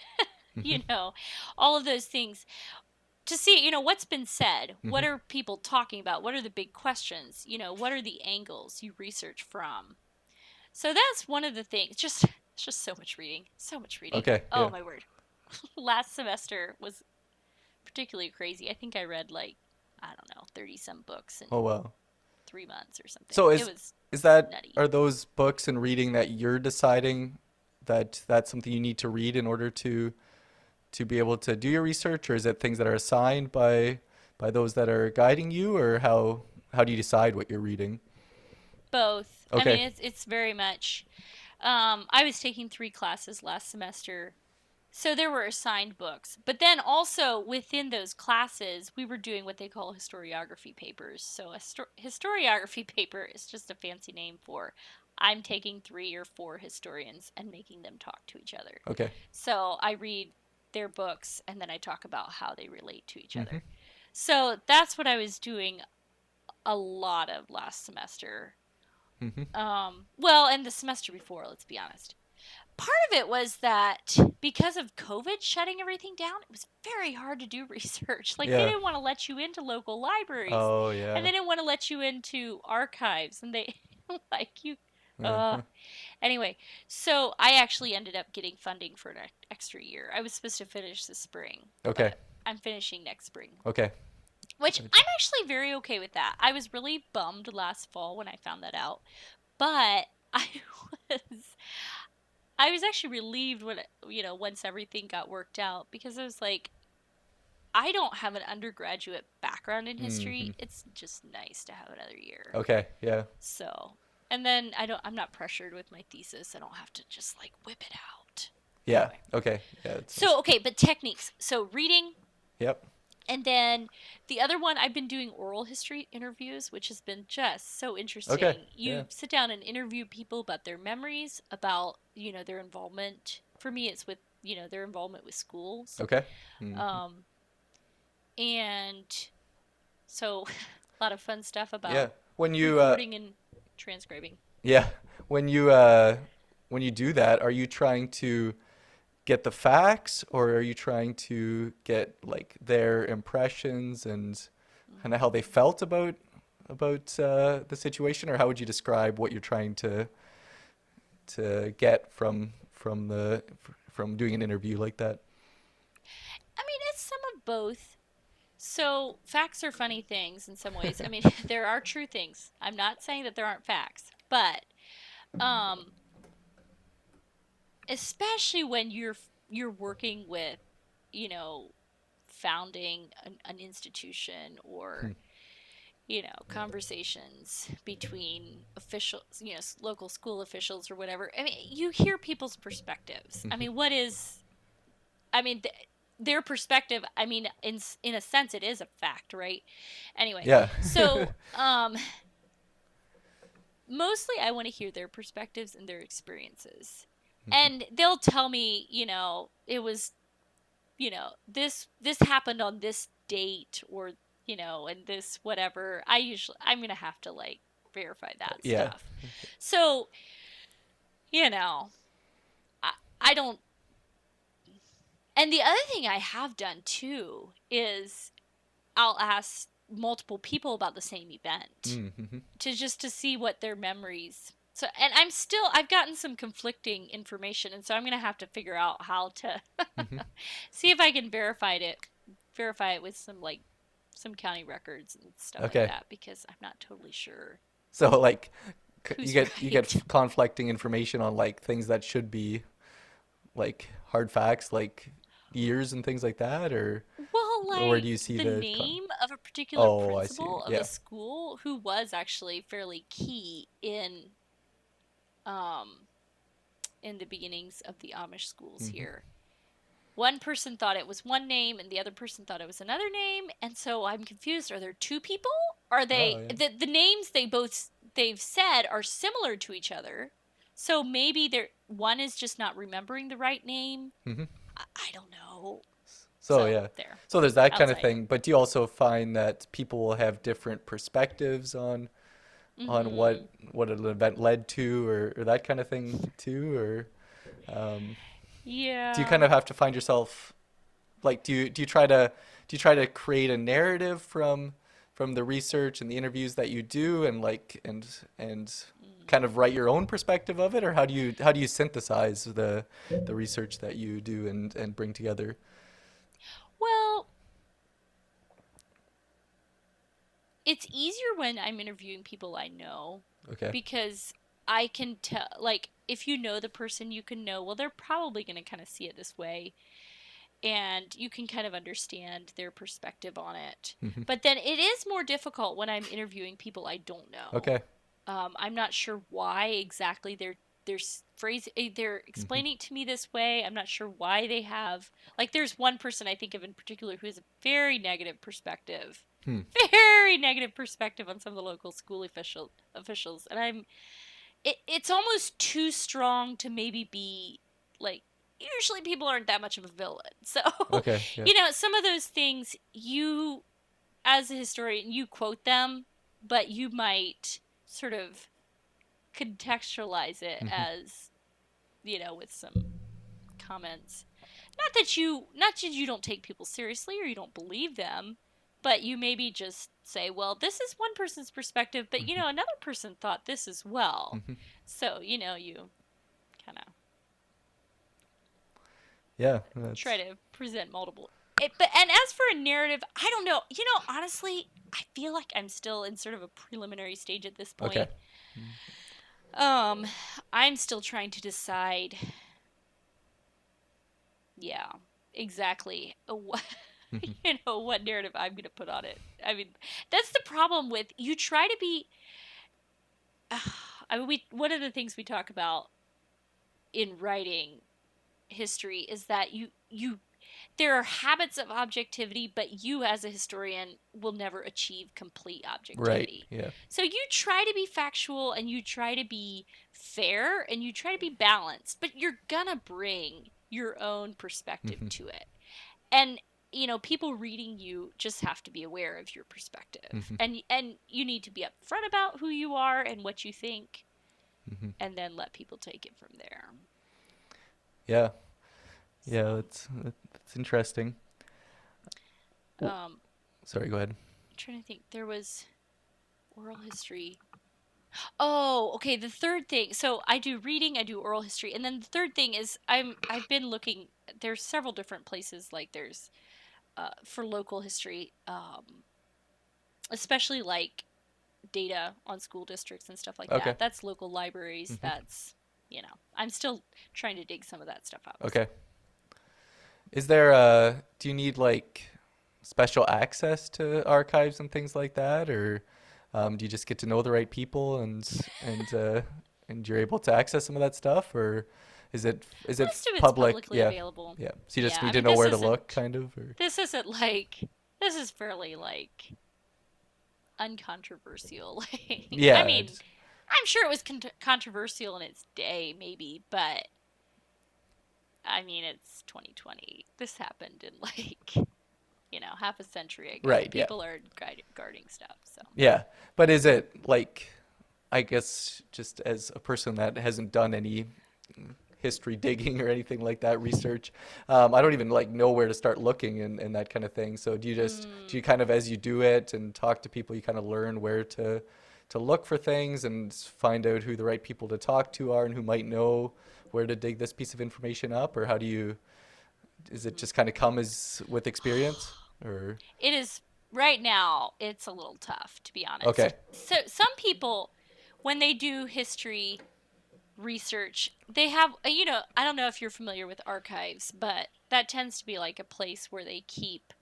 Speaker 2: you
Speaker 1: Mhm.
Speaker 2: know all of those things to see what's been said, what
Speaker 1: Mhm.
Speaker 2: are people talking about, what are the big questions, what are the angles you research from. So that's one of the things. Just it's just so much reading, so much reading.
Speaker 1: Okay.
Speaker 2: Oh
Speaker 1: Yeah.
Speaker 2: my word. Last semester was particularly crazy. I think I read, like, I don't know, 30 some books in
Speaker 1: Oh wow.
Speaker 2: 3 months or something.
Speaker 1: So
Speaker 2: It
Speaker 1: is
Speaker 2: was
Speaker 1: is that
Speaker 2: nutty.
Speaker 1: are those books and reading that you're deciding that that's something you need to read in order to be able to do your research, or is it things that are assigned by those that are guiding you, or how do you decide what you're reading?
Speaker 2: Both. I mean,
Speaker 1: Okay.
Speaker 2: it's very much. I was taking 3 classes last semester, so there were assigned books. But then also within those classes, we were doing what they call historiography papers. So a historiography paper is just a fancy name for I'm taking 3 or 4 historians and making them talk to each other.
Speaker 1: Okay.
Speaker 2: So I read their books and then I talk about how they relate to each
Speaker 1: Mhm.
Speaker 2: other. So that's what I was doing a lot of last semester.
Speaker 1: Mhm.
Speaker 2: Well, and the semester before, let's be honest. Part of it was that because of COVID shutting everything down, it was very hard to do research. Like, they
Speaker 1: Yeah.
Speaker 2: didn't want to let you into local libraries,
Speaker 1: Oh
Speaker 2: and
Speaker 1: yeah.
Speaker 2: they didn't want to let you into archives, and they like you. Uh, anyway, so I actually ended up getting funding for an extra year. I was supposed to finish this spring,
Speaker 1: Okay.
Speaker 2: but I'm finishing next spring.
Speaker 1: Okay.
Speaker 2: Which I'm actually very okay with that. I was really bummed last fall when I found that out, but was I was actually relieved when once everything got worked out, because I was like, I don't have an undergraduate background in
Speaker 1: Hmm.
Speaker 2: history. It's just nice to have another year.
Speaker 1: Okay. Yeah.
Speaker 2: So, and then I'm not pressured with my thesis. I don't have to just like whip it out.
Speaker 1: Yeah.
Speaker 2: Anyway.
Speaker 1: Okay. Yeah. That sounds.
Speaker 2: So, okay, but techniques. So, reading.
Speaker 1: Yep.
Speaker 2: And then the other one, I've been doing oral history interviews, which has been just so
Speaker 1: Okay.
Speaker 2: interesting.
Speaker 1: Yeah.
Speaker 2: You sit down and interview people about their memories, about, their involvement. For me, it's with, their involvement with schools.
Speaker 1: Okay. Hmm.
Speaker 2: Um, and so a lot of fun stuff
Speaker 1: Yeah.
Speaker 2: about
Speaker 1: When you
Speaker 2: recording and transcribing.
Speaker 1: yeah, when you do that, are you trying to get the facts, or are you trying to get like their impressions and kind of how they felt about the situation, or how would you describe what you're trying to get from doing an interview like that?
Speaker 2: I mean, it's some of both. So, facts are funny things in some ways. I mean, there are true things. I'm not saying that there aren't facts, but um especially when you're working with, you know, founding an institution, or conversations between officials, local school officials or whatever. I mean, you hear people's perspectives. I mean, I mean, their perspective, I mean, in a sense, it is a fact, right? Anyway,
Speaker 1: Yeah.
Speaker 2: so mostly I want to hear their perspectives and their experiences. And they'll tell me, it was, this happened on this date, or, and this whatever. I'm going to have to like verify that
Speaker 1: Yeah.
Speaker 2: stuff. So, you know, I, I don't. And the other thing I have done too is I'll ask multiple people about the same event
Speaker 1: Mm-hmm.
Speaker 2: to see what their memories. So, and I've gotten some conflicting information, and so I'm going to have to figure out how to
Speaker 1: Hmm.
Speaker 2: see if I can verify it with some county records and stuff like
Speaker 1: Okay.
Speaker 2: that, because I'm not totally sure
Speaker 1: So like you
Speaker 2: who's
Speaker 1: get
Speaker 2: right.
Speaker 1: conflicting information on like things that should be like hard facts, like years and things like that,
Speaker 2: Well,
Speaker 1: or where do
Speaker 2: like
Speaker 1: you see
Speaker 2: the
Speaker 1: the
Speaker 2: name of a particular
Speaker 1: Oh, I see.
Speaker 2: principal of the
Speaker 1: Yeah.
Speaker 2: school, who was actually fairly key um in the beginnings of the Amish schools
Speaker 1: Hmm.
Speaker 2: here. One person thought it was one name and the other person thought it was another name, and so I'm confused. Are there two people? Are
Speaker 1: Oh,
Speaker 2: they
Speaker 1: yeah.
Speaker 2: the names they've said are similar to each other? So maybe one is just not remembering the right name.
Speaker 1: Hmm.
Speaker 2: I don't know.
Speaker 1: So
Speaker 2: So
Speaker 1: yeah.
Speaker 2: there.
Speaker 1: So there's that kind of
Speaker 2: Outside.
Speaker 1: thing, but do you also find that people will have different perspectives on
Speaker 2: Mhm.
Speaker 1: what an event led to, or that kind of thing too, or um, do you kind
Speaker 2: Yeah.
Speaker 1: of have to find yourself like do you try to create a narrative from the research and the interviews that you do, and like and
Speaker 2: Mm.
Speaker 1: kind of write your own perspective of it, or how do you synthesize the research that you do and bring together?
Speaker 2: Well, it's easier when I'm interviewing people I know,
Speaker 1: Okay.
Speaker 2: because I can tell, like, if you know the person, you can know, well, they're probably going to kind of see it this way, and you can kind of understand their perspective on it.
Speaker 1: Hmm.
Speaker 2: But then it is more difficult when I'm interviewing people I don't know.
Speaker 1: Okay.
Speaker 2: I'm not sure why exactly they're they're
Speaker 1: Hmm.
Speaker 2: explaining it to me this way. I'm not sure why they have, like, there's one person I think of in particular who has a very negative perspective,
Speaker 1: Hmm.
Speaker 2: very negative perspective on some of the local school officials, and it's almost too strong to maybe be like. Usually people aren't that much of a villain. So,
Speaker 1: Okay. Yeah.
Speaker 2: some of those things, you, as a historian, you quote them, but you might sort of contextualize it
Speaker 1: Hmm.
Speaker 2: as, with some comments. Not that you don't take people seriously or you don't believe them, but you maybe just say, well, this is one person's perspective, but another person thought this as well. So, you kind of try to present multiple. And as for a narrative, I don't know. Honestly, I feel like I'm still in sort of a preliminary stage at this point.
Speaker 1: Okay.
Speaker 2: I'm still trying to decide. Yeah, exactly. What narrative I'm going to put on it. I mean, that's the problem with you try to be. One of the things we talk about in writing history is that there are habits of objectivity, but you as a historian will never achieve complete objectivity.
Speaker 1: Right. Yeah.
Speaker 2: So you try to be factual and you try to be fair and you try to be balanced, but you're gonna bring your own perspective to it. And people reading you just have to be aware of your perspective. And you need to be upfront about who you are and what you think, and then let people take it from there.
Speaker 1: Yeah. Yeah, that's interesting. Sorry, go ahead.
Speaker 2: I'm trying to think. There was oral history. Oh, okay. The third thing. So I do reading, I do oral history, and then the third thing is I've been looking. There's several different places. Like there's for local history, especially like data on school districts and stuff like that. That's local libraries. That's I'm still trying to dig some of that stuff out.
Speaker 1: Okay. Is there do you need like special access to archives and things like that, or do you just get to know the right people and you're able to access some of that stuff, or is it
Speaker 2: publicly available?
Speaker 1: Yeah. So you just need to know where to look, kind of. Or?
Speaker 2: This is fairly like uncontroversial.
Speaker 1: Yeah.
Speaker 2: I mean, I'm sure it was controversial in its day, maybe, but I mean, it's 2020. This happened in half a century ago.
Speaker 1: Right.
Speaker 2: People are guarding stuff. So.
Speaker 1: Yeah, but is it like, I guess, just as a person that hasn't done any history digging or anything like that, research, I don't even know where to start looking and that kind of thing. So do you kind of, as you do it and talk to people, you kind of learn where to look for things and find out who the right people to talk to are and who might know where to dig this piece of information up, or is it just kind of come as with experience, or?
Speaker 2: It is right now. It's a little tough, to be honest.
Speaker 1: Okay.
Speaker 2: So some people, when they do history research, they have, I don't know if you're familiar with archives, but that tends to be like a place where they keep,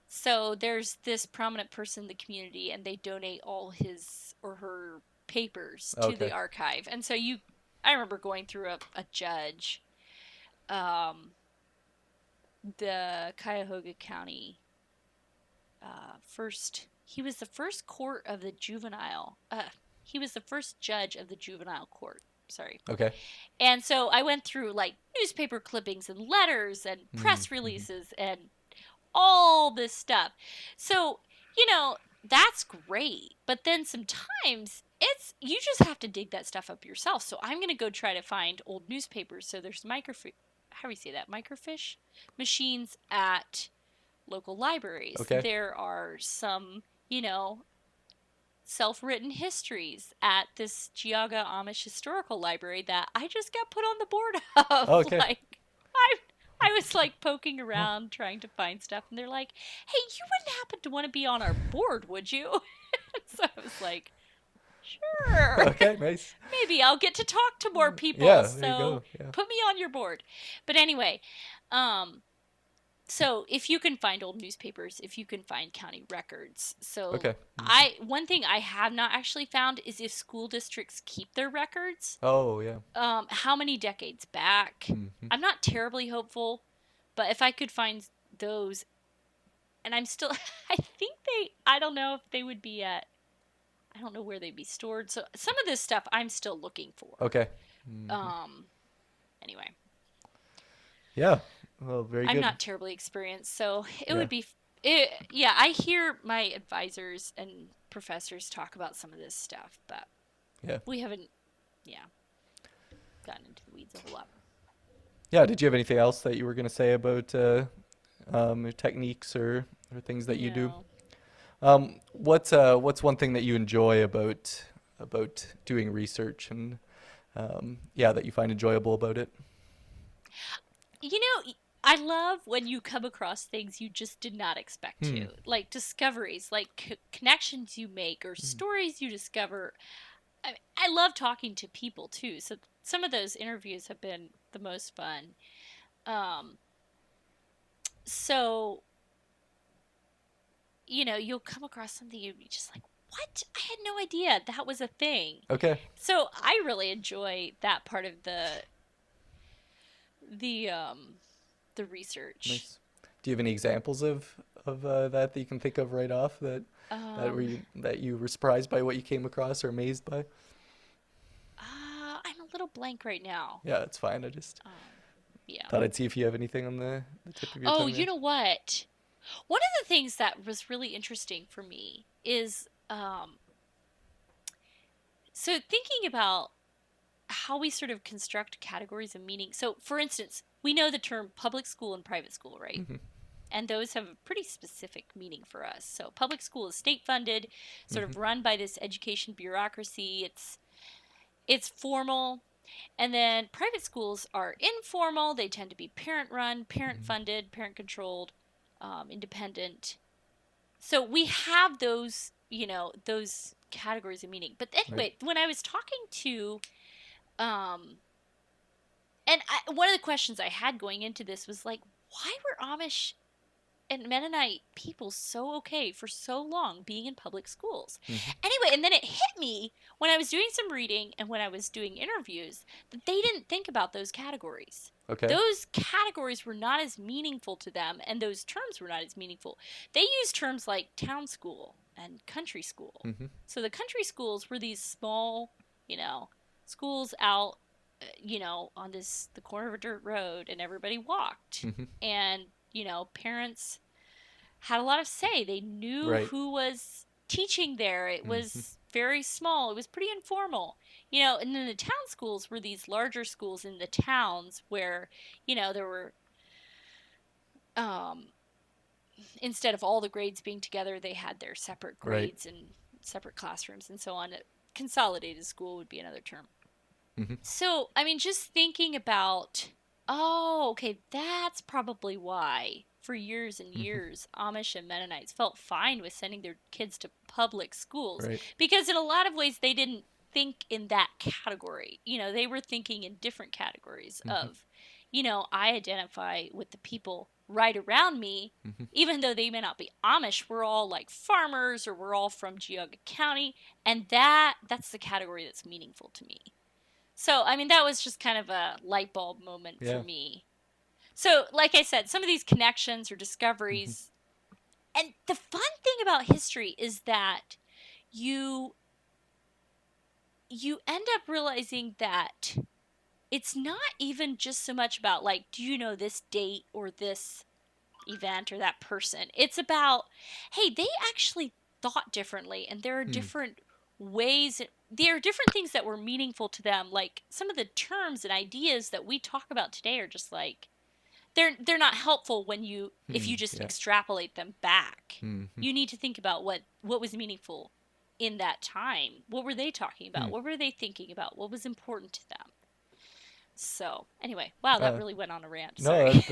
Speaker 2: so there's this prominent person in the community and they donate all his or her papers to the archive. And so I remember going through a judge, the Cuyahoga County, he was the first court of the juvenile, he was the first judge of the juvenile court. Sorry.
Speaker 1: Okay.
Speaker 2: And so I went through newspaper clippings and letters and press releases and all this stuff. So, that's great. But then sometimes you just have to dig that stuff up yourself. So I'm going to go try to find old newspapers. So there's how do we say that? Microfiche machines at local libraries.
Speaker 1: Okay.
Speaker 2: There are some, self-written histories at this Geauga Amish Historical Library that I just got put on the board of.
Speaker 1: Okay.
Speaker 2: I was poking around trying to find stuff, and they're like, "Hey, you wouldn't happen to want to be on our board, would you?" So I was like, "Sure."
Speaker 1: Okay, nice.
Speaker 2: Maybe I'll get to talk to more people.
Speaker 1: Yeah, there
Speaker 2: so
Speaker 1: you go. Yeah.
Speaker 2: Put me on your board. But anyway, so if you can find old newspapers, if you can find county records. So one thing I have not actually found is if school districts keep their records.
Speaker 1: Oh, yeah.
Speaker 2: How many decades back? I'm not terribly hopeful, but if I could find those, and I'm still, I don't know if they would be I don't know where they'd be stored. So some of this stuff I'm still looking for.
Speaker 1: Okay.
Speaker 2: Anyway.
Speaker 1: Yeah. Well, very good.
Speaker 2: I'm not terribly experienced, so it would be. I hear my advisors and professors talk about some of this stuff, but we haven't, gotten into the weeds a whole lot.
Speaker 1: Yeah. Did you have anything else that you were going to say about techniques or things that you do.
Speaker 2: No.
Speaker 1: What's one thing that you enjoy about doing research and that you find enjoyable about it?
Speaker 2: You know, I love when you come across things you just did not expect
Speaker 1: Hmm.
Speaker 2: to, like discoveries, like connections you make or
Speaker 1: Hmm.
Speaker 2: stories you discover. I love talking to people too, so some of those interviews have been the most fun. Um, so you'll come across something you'd be just like, "What? I had no idea that was a thing."
Speaker 1: Okay.
Speaker 2: So I really enjoy that part of the the research.
Speaker 1: Nice. Do you have any examples of that you can think of right off
Speaker 2: Um,
Speaker 1: that you were surprised by what you came across or amazed by?
Speaker 2: I'm a little blank right now.
Speaker 1: Yeah, it's fine. I just
Speaker 2: Um, yeah.
Speaker 1: thought I'd see if you have anything on the tip of your
Speaker 2: Oh,
Speaker 1: tongue
Speaker 2: you
Speaker 1: there.
Speaker 2: know what? One of the things that was really interesting for me is so thinking about how we sort of construct categories of meaning. So, for instance, we know the term public school and private school, right?
Speaker 1: Hmm.
Speaker 2: And those have a pretty specific meaning for us. So, public school is state funded, sort
Speaker 1: Hmm.
Speaker 2: of run by this education bureaucracy. It's formal. And then private schools are informal. They tend to be parent run, parent
Speaker 1: Hmm.
Speaker 2: funded, parent controlled, independent. So we have those, those categories of meaning. But
Speaker 1: Right.
Speaker 2: anyway, when I was talking to, um, one of the questions I had going into this was like, why were Amish and Mennonite people so okay for so long being in public schools?
Speaker 1: Hmm.
Speaker 2: Anyway, and then it hit me when I was doing some reading and when I was doing interviews that they didn't think about those categories.
Speaker 1: Okay.
Speaker 2: Those categories were not as meaningful to them, and those terms were not as meaningful. They used terms like town school and country school.
Speaker 1: Hmm.
Speaker 2: So the country schools were these small, schools out, on the corner of a dirt road, and everybody walked.
Speaker 1: Hmm.
Speaker 2: And parents had a lot of say. They knew
Speaker 1: Right.
Speaker 2: who was teaching there. It
Speaker 1: Hmm.
Speaker 2: was very small. It was pretty informal. And then the town schools were these larger schools in the towns where, there were um instead of all the grades being together, they had their separate
Speaker 1: Right.
Speaker 2: grades and separate classrooms and so on. Consolidated school would be another term.
Speaker 1: Hmm.
Speaker 2: So, I mean, just thinking about, oh, okay, that's probably why for years and
Speaker 1: Hmm.
Speaker 2: years Amish and Mennonites felt fine with sending their kids to public schools
Speaker 1: Right.
Speaker 2: because in a lot of ways they didn't think in that category. They were thinking in different categories
Speaker 1: Hmm.
Speaker 2: of, I identify with the people right around me.
Speaker 1: Hmm.
Speaker 2: Even though they may not be Amish, we're all like farmers or we're all from Geauga County, and that's the category that's meaningful to me. So, I mean, that was just kind of a light bulb moment for
Speaker 1: Yeah.
Speaker 2: me. So, like I said, some of these connections or
Speaker 1: Hmm.
Speaker 2: discoveries, and the fun thing about history is that you you end up realizing that it's not even just so much about like, do you know this date or this event or that person? It's about, hey, they actually thought differently, and there are
Speaker 1: Hmm.
Speaker 2: different ways. There are different things that were meaningful to them. Like some of the terms and ideas that we talk about today are just like they're not helpful when if
Speaker 1: Hmm.
Speaker 2: you just
Speaker 1: Yeah.
Speaker 2: extrapolate them back.
Speaker 1: Hmm.
Speaker 2: You need to think about what was meaningful in that time. What were they talking
Speaker 1: Hmm.
Speaker 2: about? What were they thinking about? What was important to them? So, anyway, wow, that
Speaker 1: Uh,
Speaker 2: really went on a rant.
Speaker 1: no,
Speaker 2: Sorry.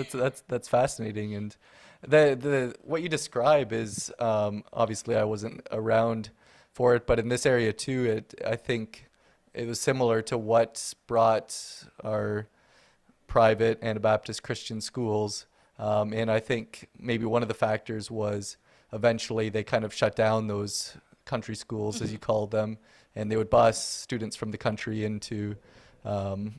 Speaker 1: that's fascinating, and the what you describe is obviously I wasn't around for it, but in this area too, I think it was similar to what brought our private Anabaptist Christian schools, and I think maybe one of the factors was eventually they kind of shut down those country schools, as you
Speaker 2: Mhm.
Speaker 1: called them, and they would bus students from the country into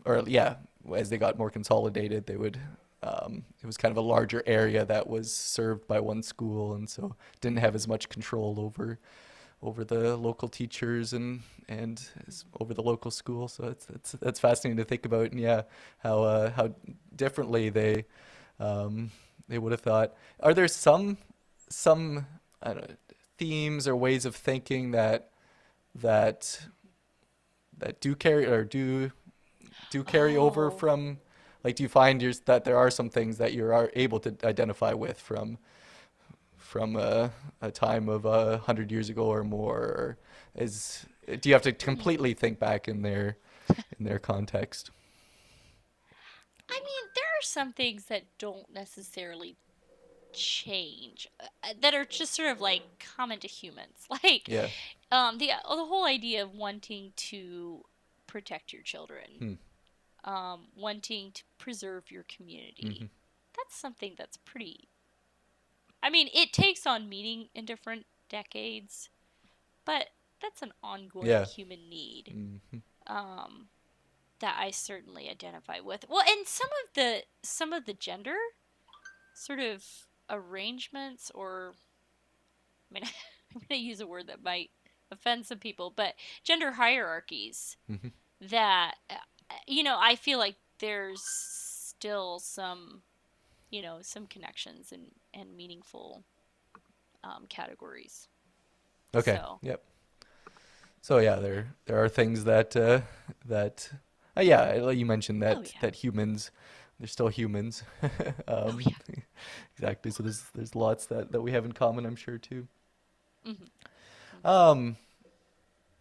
Speaker 1: or yeah, as they got more consolidated, they would. It was kind of a larger area that was served by one school, and so didn't have as much control over the local teachers and over the local school. So that's fascinating to think about, and yeah, how differently they would have thought. Are there some I don't know, themes or ways of thinking that that do carry over
Speaker 2: Oh.
Speaker 1: from like, do you find that there are some things that you are able to identify with from a time of 100 years ago or more, or do you have to completely think back in their context?
Speaker 2: I mean, there are some things that don't necessarily change, that are just sort of like common to humans. Like,
Speaker 1: Yeah.
Speaker 2: the whole idea of wanting to protect your children,
Speaker 1: Hmm.
Speaker 2: wanting to preserve your community.
Speaker 1: Hmm.
Speaker 2: That's something that's pretty. I mean, it takes on meaning in different decades, but that's an ongoing
Speaker 1: Yeah.
Speaker 2: human need,
Speaker 1: Hmm.
Speaker 2: um, that I certainly identify with. Well, and some of the gender sort of arrangements, or I mean, I'm going to use a word that might offend some people, but gender hierarchies
Speaker 1: Hmm.
Speaker 2: that, I feel like there's still some connections and meaningful, categories.
Speaker 1: Okay.
Speaker 2: So,
Speaker 1: Yep. So yeah, there are things that yeah, like you mentioned
Speaker 2: oh
Speaker 1: that
Speaker 2: yeah,
Speaker 1: humans, they're still humans.
Speaker 2: oh
Speaker 1: um,
Speaker 2: yeah.
Speaker 1: exactly. So there's lots that we have in common, I'm sure too.
Speaker 2: Hmm.
Speaker 1: Um,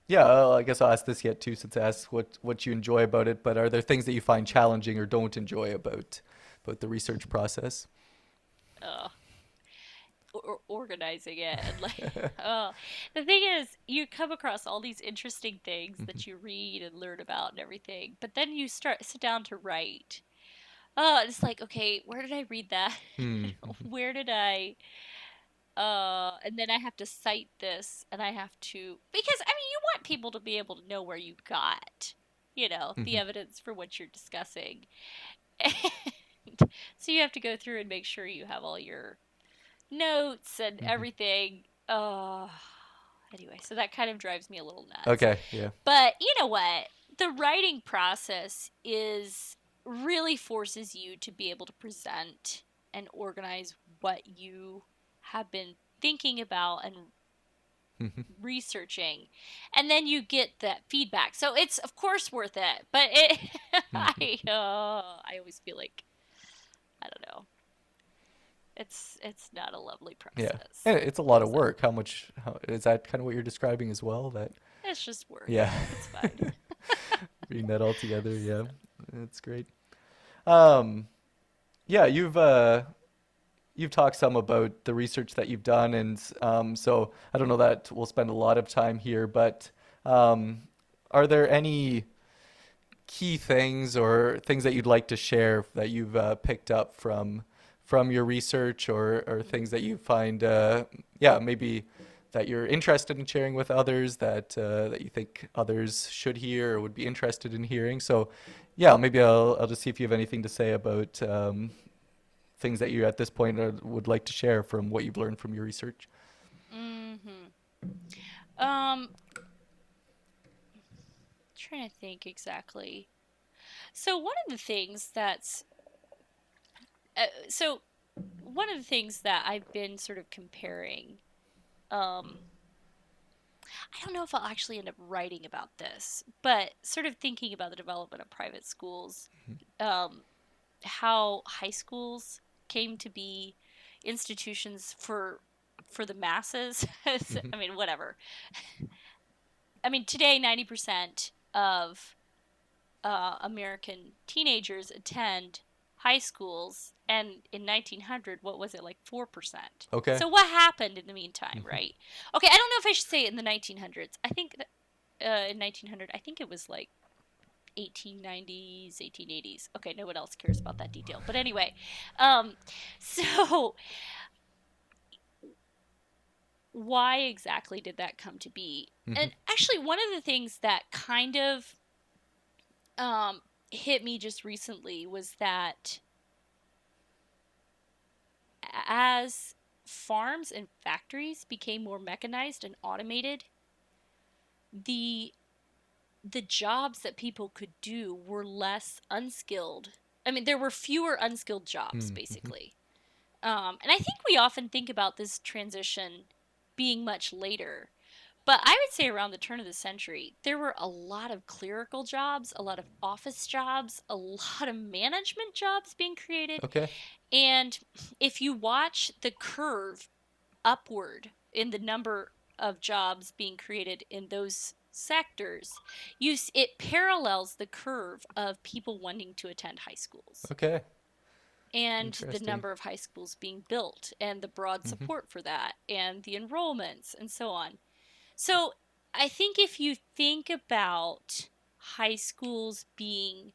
Speaker 1: yeah, I guess I'll ask this yet too, since I asked what you enjoy about it. But are there things that you find challenging or don't enjoy about the research process?
Speaker 2: Uh, organizing it, and like, oh, the thing is, you come across all these interesting things
Speaker 1: Hmm.
Speaker 2: that you read and learn about and everything, but then you sit down to write. Oh, it's like, okay, where did I read that?
Speaker 1: Hmm.
Speaker 2: Where did I and then I have to cite this, and I have to, because I mean, you want people to be able to know where you got, the
Speaker 1: Hmm.
Speaker 2: evidence for what you're discussing. And so you have to go through and make sure you have all your notes and
Speaker 1: Hmm.
Speaker 2: everything. Anyway, so that kind of drives me a little nuts.
Speaker 1: Okay. Yeah.
Speaker 2: But you know what? The writing process is really forces you to be able to present and organize what you have been thinking about and
Speaker 1: Hmm.
Speaker 2: researching, and then you get that feedback. So it's of course worth it, but it
Speaker 1: Hmm.
Speaker 2: I always feel like, I don't know. It's not a lovely
Speaker 1: Yeah.
Speaker 2: process.
Speaker 1: And it's a lot of
Speaker 2: So
Speaker 1: work. How is that kind of what you're describing as well? That
Speaker 2: it's just work.
Speaker 1: yeah.
Speaker 2: It's fine.
Speaker 1: Reading that all together, yeah. That's great. Um, yeah, you've talked some about the research that you've done, and so I don't know that we'll spend a lot of time here, but um, are there any key things or things that you'd like to share that you've picked up from your research, or things that you find, yeah, maybe that you're interested in sharing with others, that you think others should hear or would be interested in hearing? So, yeah, maybe I'll just see if you have anything to say about things that you at this point would like to share from what you've learned from your research.
Speaker 2: Hmm. Um, Trying to think exactly. So so one of the things that I've been sort of comparing, um, I don't know if I'll actually end up writing about this, but sort of thinking about the development of private schools, um, how high schools came to be institutions for the masses.
Speaker 1: Hmm.
Speaker 2: I mean, whatever. I mean, today 90% of American teenagers attend high schools, and in 1900, what was it, like 4%?
Speaker 1: Okay.
Speaker 2: So what happened in the meantime,
Speaker 1: Hmm.
Speaker 2: right? Okay, I don't know if I should say in the 1900s. I think that, in 1900, I think it was like 1890s, 1880s. Okay, no one else cares about that detail. But anyway, um, so why exactly did that come to be?
Speaker 1: Hmm.
Speaker 2: And actually, one of the things that kind of, um, hit me just recently was that as farms and factories became more mechanized and automated, the the jobs that people could do were less unskilled. I mean, there were fewer unskilled jobs,
Speaker 1: Hmm.
Speaker 2: basically. And I think we often think about this transition being much later, But I would say around the turn of the century, there were a lot of clerical jobs, a lot of office jobs, a lot of management jobs being created.
Speaker 1: Okay.
Speaker 2: And if you watch the curve upward in the number of jobs being created in those sectors, it parallels the curve of people wanting to attend high schools
Speaker 1: Okay.
Speaker 2: and the
Speaker 1: Interesting.
Speaker 2: number of high schools being built and the broad
Speaker 1: Hmm.
Speaker 2: support for that and the enrollments and so on. So I think if you think about high schools being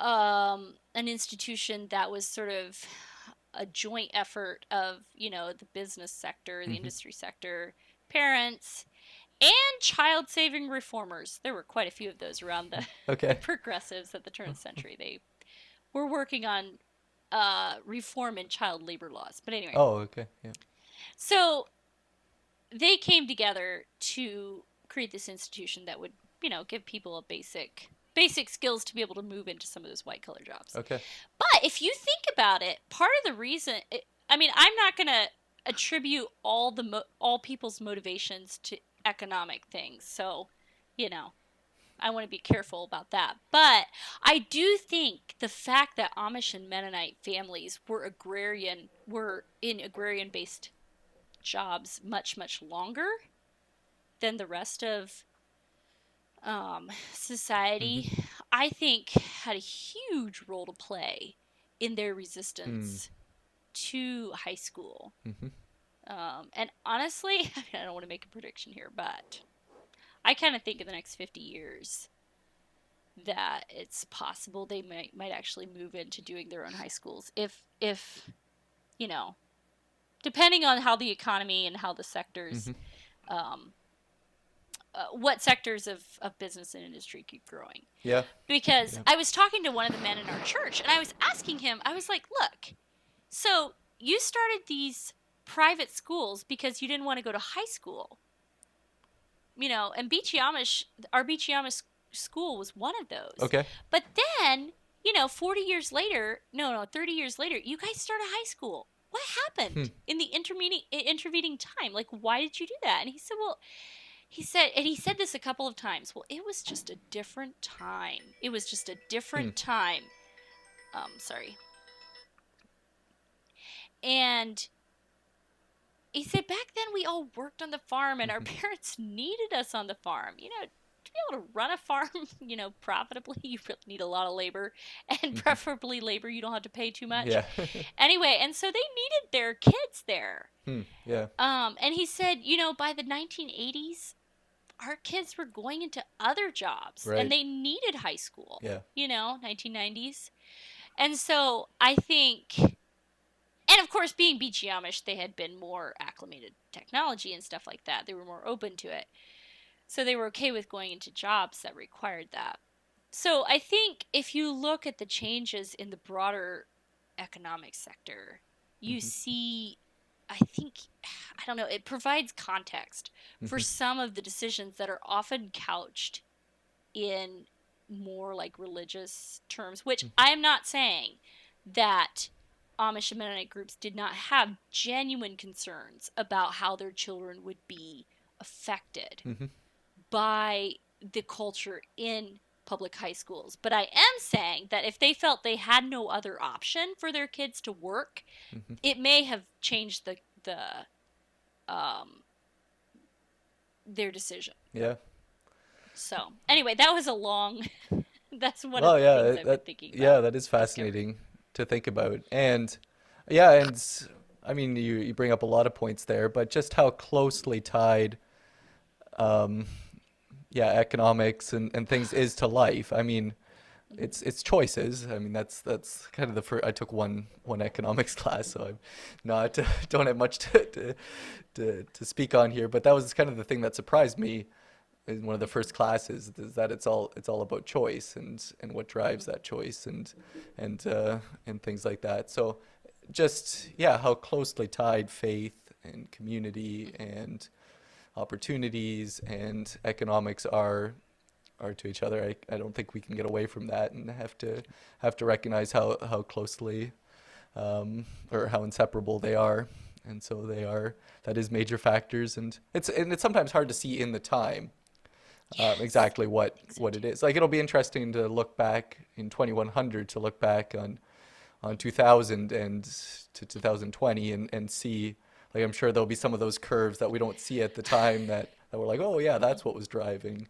Speaker 2: an institution that was sort of a joint effort of, the business sector, the
Speaker 1: Hmm.
Speaker 2: industry sector, parents, and child saving reformers. There were quite a few of those around the
Speaker 1: Okay.
Speaker 2: progressives at the turn of the century. They were working on reform in child labor laws. But anyway,
Speaker 1: Oh, okay. Yeah.
Speaker 2: so they came together to create this institution that would, give people a basic skills to be able to move into some of those white collar jobs.
Speaker 1: Okay.
Speaker 2: But if you think about it, part of the reason, I mean, I'm not going to attribute all people's motivations to economic things. So, I want to be careful about that. But I do think the fact that Amish and Mennonite families were in agrarian based jobs much, much longer than the rest of
Speaker 1: Hmm.
Speaker 2: society, I think had a huge role to play in their
Speaker 1: Mm.
Speaker 2: resistance to high school.
Speaker 1: Hmm.
Speaker 2: And honestly, I don't want to make a prediction here, but I kind of think in the next 50 years that it's possible they might actually move into doing their own high schools if you know depending on how the economy and how the sectors
Speaker 1: Hmm.
Speaker 2: um, what sectors of business and industry keep growing.
Speaker 1: Yeah.
Speaker 2: Because
Speaker 1: Yeah.
Speaker 2: I was talking to one of the men in our church and I was asking him, I was like, look, so you started these private schools because you didn't want to go to high school. And our Beachy Amish school was one of those.
Speaker 1: Okay.
Speaker 2: But then, 40 years later, no, 30 years later, you guys started high school. What
Speaker 1: Hmm.
Speaker 2: happened in the intervening time? Like, why did you do that? And he said, well, he said this a couple of times. Well, it was just a different time. It was just a
Speaker 1: Hmm.
Speaker 2: different time. Sorry. And he said back then we all worked on the farm and our
Speaker 1: Hmm.
Speaker 2: parents needed us on the farm. To be able to run a farm, profitably, you really need a lot of labor and
Speaker 1: Hmm.
Speaker 2: preferably labor you don't have to pay too much.
Speaker 1: Yeah.
Speaker 2: Anyway, and so they needed their kids there.
Speaker 1: Hmm. Yeah.
Speaker 2: And he said, by the 1980s, our kids were going into other jobs and
Speaker 1: Right.
Speaker 2: they needed high school,
Speaker 1: Yeah.
Speaker 2: 1990s. And so I think, and of course, being Beachy Amish, they had been more acclimated to technology and stuff like that. They were more open to it. So they were okay with going into jobs that required that. So I think if you look at the changes in the broader economic sector, you
Speaker 1: Hmm.
Speaker 2: see, I think, I don't know, it provides context for
Speaker 1: Hmm.
Speaker 2: some of the decisions that are often couched in more like religious terms, which I am not saying that Amish and Mennonite groups did not have genuine concerns about how their children would be affected
Speaker 1: Hmm.
Speaker 2: by the culture in public high schools. But I am saying that if they felt they had no other option for their kids to work,
Speaker 1: Hmm.
Speaker 2: it may have changed the their decision.
Speaker 1: Yeah.
Speaker 2: So anyway, that was a long. That's one of
Speaker 1: Well,
Speaker 2: the things
Speaker 1: yeah,
Speaker 2: I've been
Speaker 1: that
Speaker 2: thinking
Speaker 1: yeah,
Speaker 2: about
Speaker 1: that is
Speaker 2: discovering.
Speaker 1: fascinating to think about. And yeah, and I mean, you bring up a lot of points there, but just how closely tied, um, yeah, economics and things is to life. I mean,
Speaker 2: Mhm.
Speaker 1: it's choices. I mean, that's kind of the first. I took one economics class, so I'm not don't have much to speak on here. But that was kind of the thing that surprised me in one of the first classes, is that it's all about choice and what drives
Speaker 2: Mhm.
Speaker 1: that choice and things like that. So just yeah, how closely tied faith and community
Speaker 2: Mhm.
Speaker 1: and opportunities and economics are to each other. I don't think we can get away from that and have to recognize how closely or how inseparable they are. and so that is major factors, and it's sometimes hard to see in the time exactly what it is. Like, it'll be interesting to look back in 2100, to look back on 2000 and to 2020 and see, like, I'm sure there'll be some of those curves that we don't see at the time that we're like, oh yeah, that's what was driving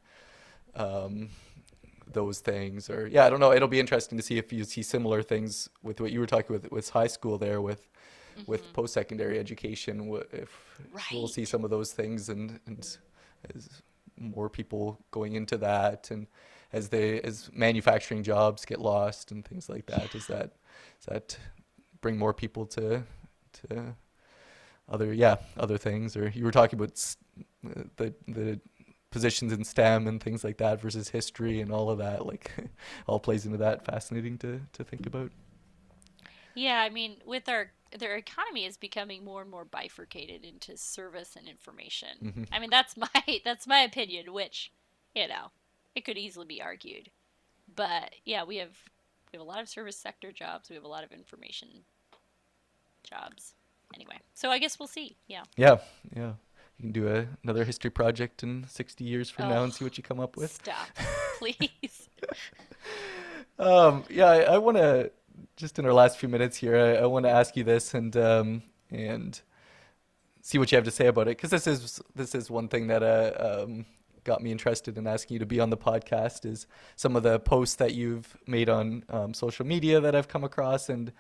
Speaker 1: those things. Or yeah, I don't know, it'll be interesting to see if you see similar things with what you were talking with high school there, with post-secondary education, if we'll see some of those things, and as more people going into that, and as manufacturing jobs get lost and things like that, does that bring more people to other things? Or you were talking about the positions in STEM and things like that versus history and all of that, like all plays into that. Fascinating to think about.
Speaker 2: Yeah, I mean, with their economy is becoming more and more bifurcated into service and information. I mean, that's my opinion, which, it could easily be argued. But yeah, we have a lot of service sector jobs. We have a lot of information jobs. Anyway, so I guess we'll see. Yeah.
Speaker 1: Yeah. You can do another history project in 60 years from now and see what you come up with.
Speaker 2: Stop, please.
Speaker 1: I want to, just in our last few minutes here, I want to ask you this and see what you have to say about it, because this is one thing that got me interested in asking you to be on the podcast, is some of the posts that you've made on social media that I've come across, and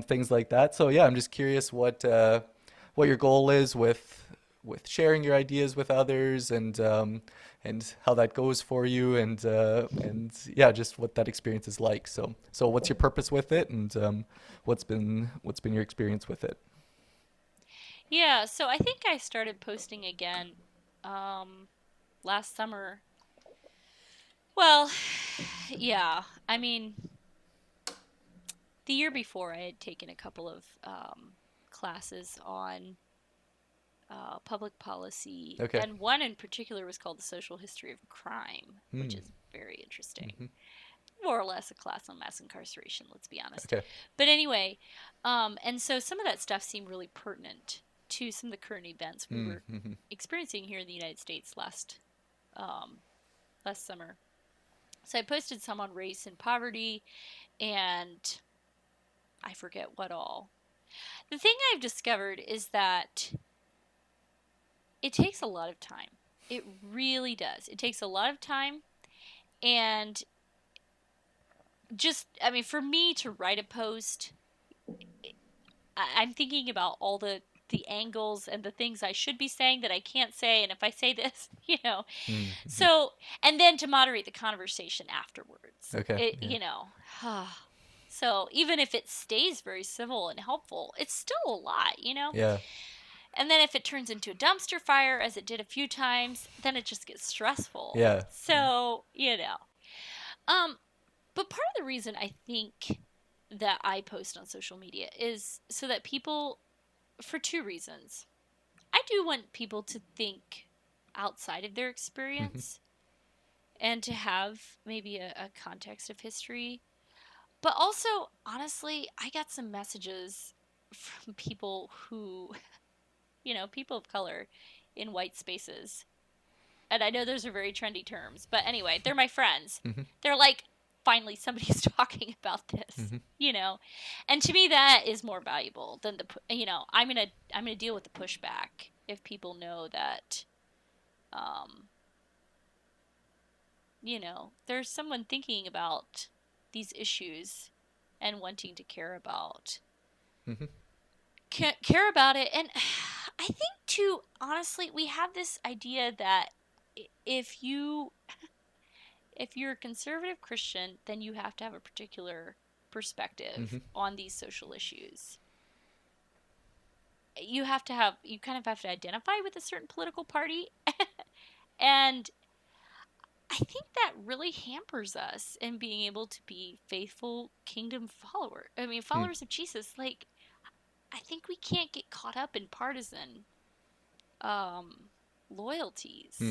Speaker 1: things like that. So yeah, I'm just curious what your goal is with sharing your ideas with others, and how that goes for you, and yeah, just what that experience is like. So what's your purpose with it, and what's been your experience with it?
Speaker 2: Yeah, so I think I started posting again last summer. Well, yeah, I mean, the year before I had taken a couple of classes on public policy,
Speaker 1: Okay.
Speaker 2: and one in particular was called The Social History of Crime, which is very interesting. More or less a class on mass incarceration, let's be honest.
Speaker 1: Okay.
Speaker 2: But anyway, and so some of that stuff seemed really pertinent to some of the current events we were experiencing here in the United States last summer. So I posted some on race and poverty, and I forget what all. The thing I've discovered is that it takes a lot of time. It really does. It takes a lot of time, and just, I mean, for me to write a post, I'm thinking about all the angles and the things I should be saying that I can't say, and if I say this, So, and then to moderate the conversation afterwards.
Speaker 1: Okay.
Speaker 2: So even if it stays very civil and helpful, it's still a lot,
Speaker 1: Yeah.
Speaker 2: And then if it turns into a dumpster fire, as it did a few times, then it just gets stressful.
Speaker 1: Yeah.
Speaker 2: So, but part of the reason I think that I post on social media is so that people, for two reasons. I do want people to think outside of their experience and to have maybe a context of history. But also, honestly, I got some messages from people who, people of color in white spaces. And I know those are very trendy terms, but anyway, they're my friends. They're like, finally somebody's talking about this, and to me that is more valuable than I'm gonna deal with the pushback if people know that there's someone thinking about these issues and wanting to care about it. And I think too, honestly, we have this idea that if you're a conservative Christian, then you have to have a particular perspective on these social issues. You kind of have to identify with a certain political party. And I think that really hampers us in being able to be faithful kingdom followers of Jesus. Like, I think we can't get caught up in partisan loyalties.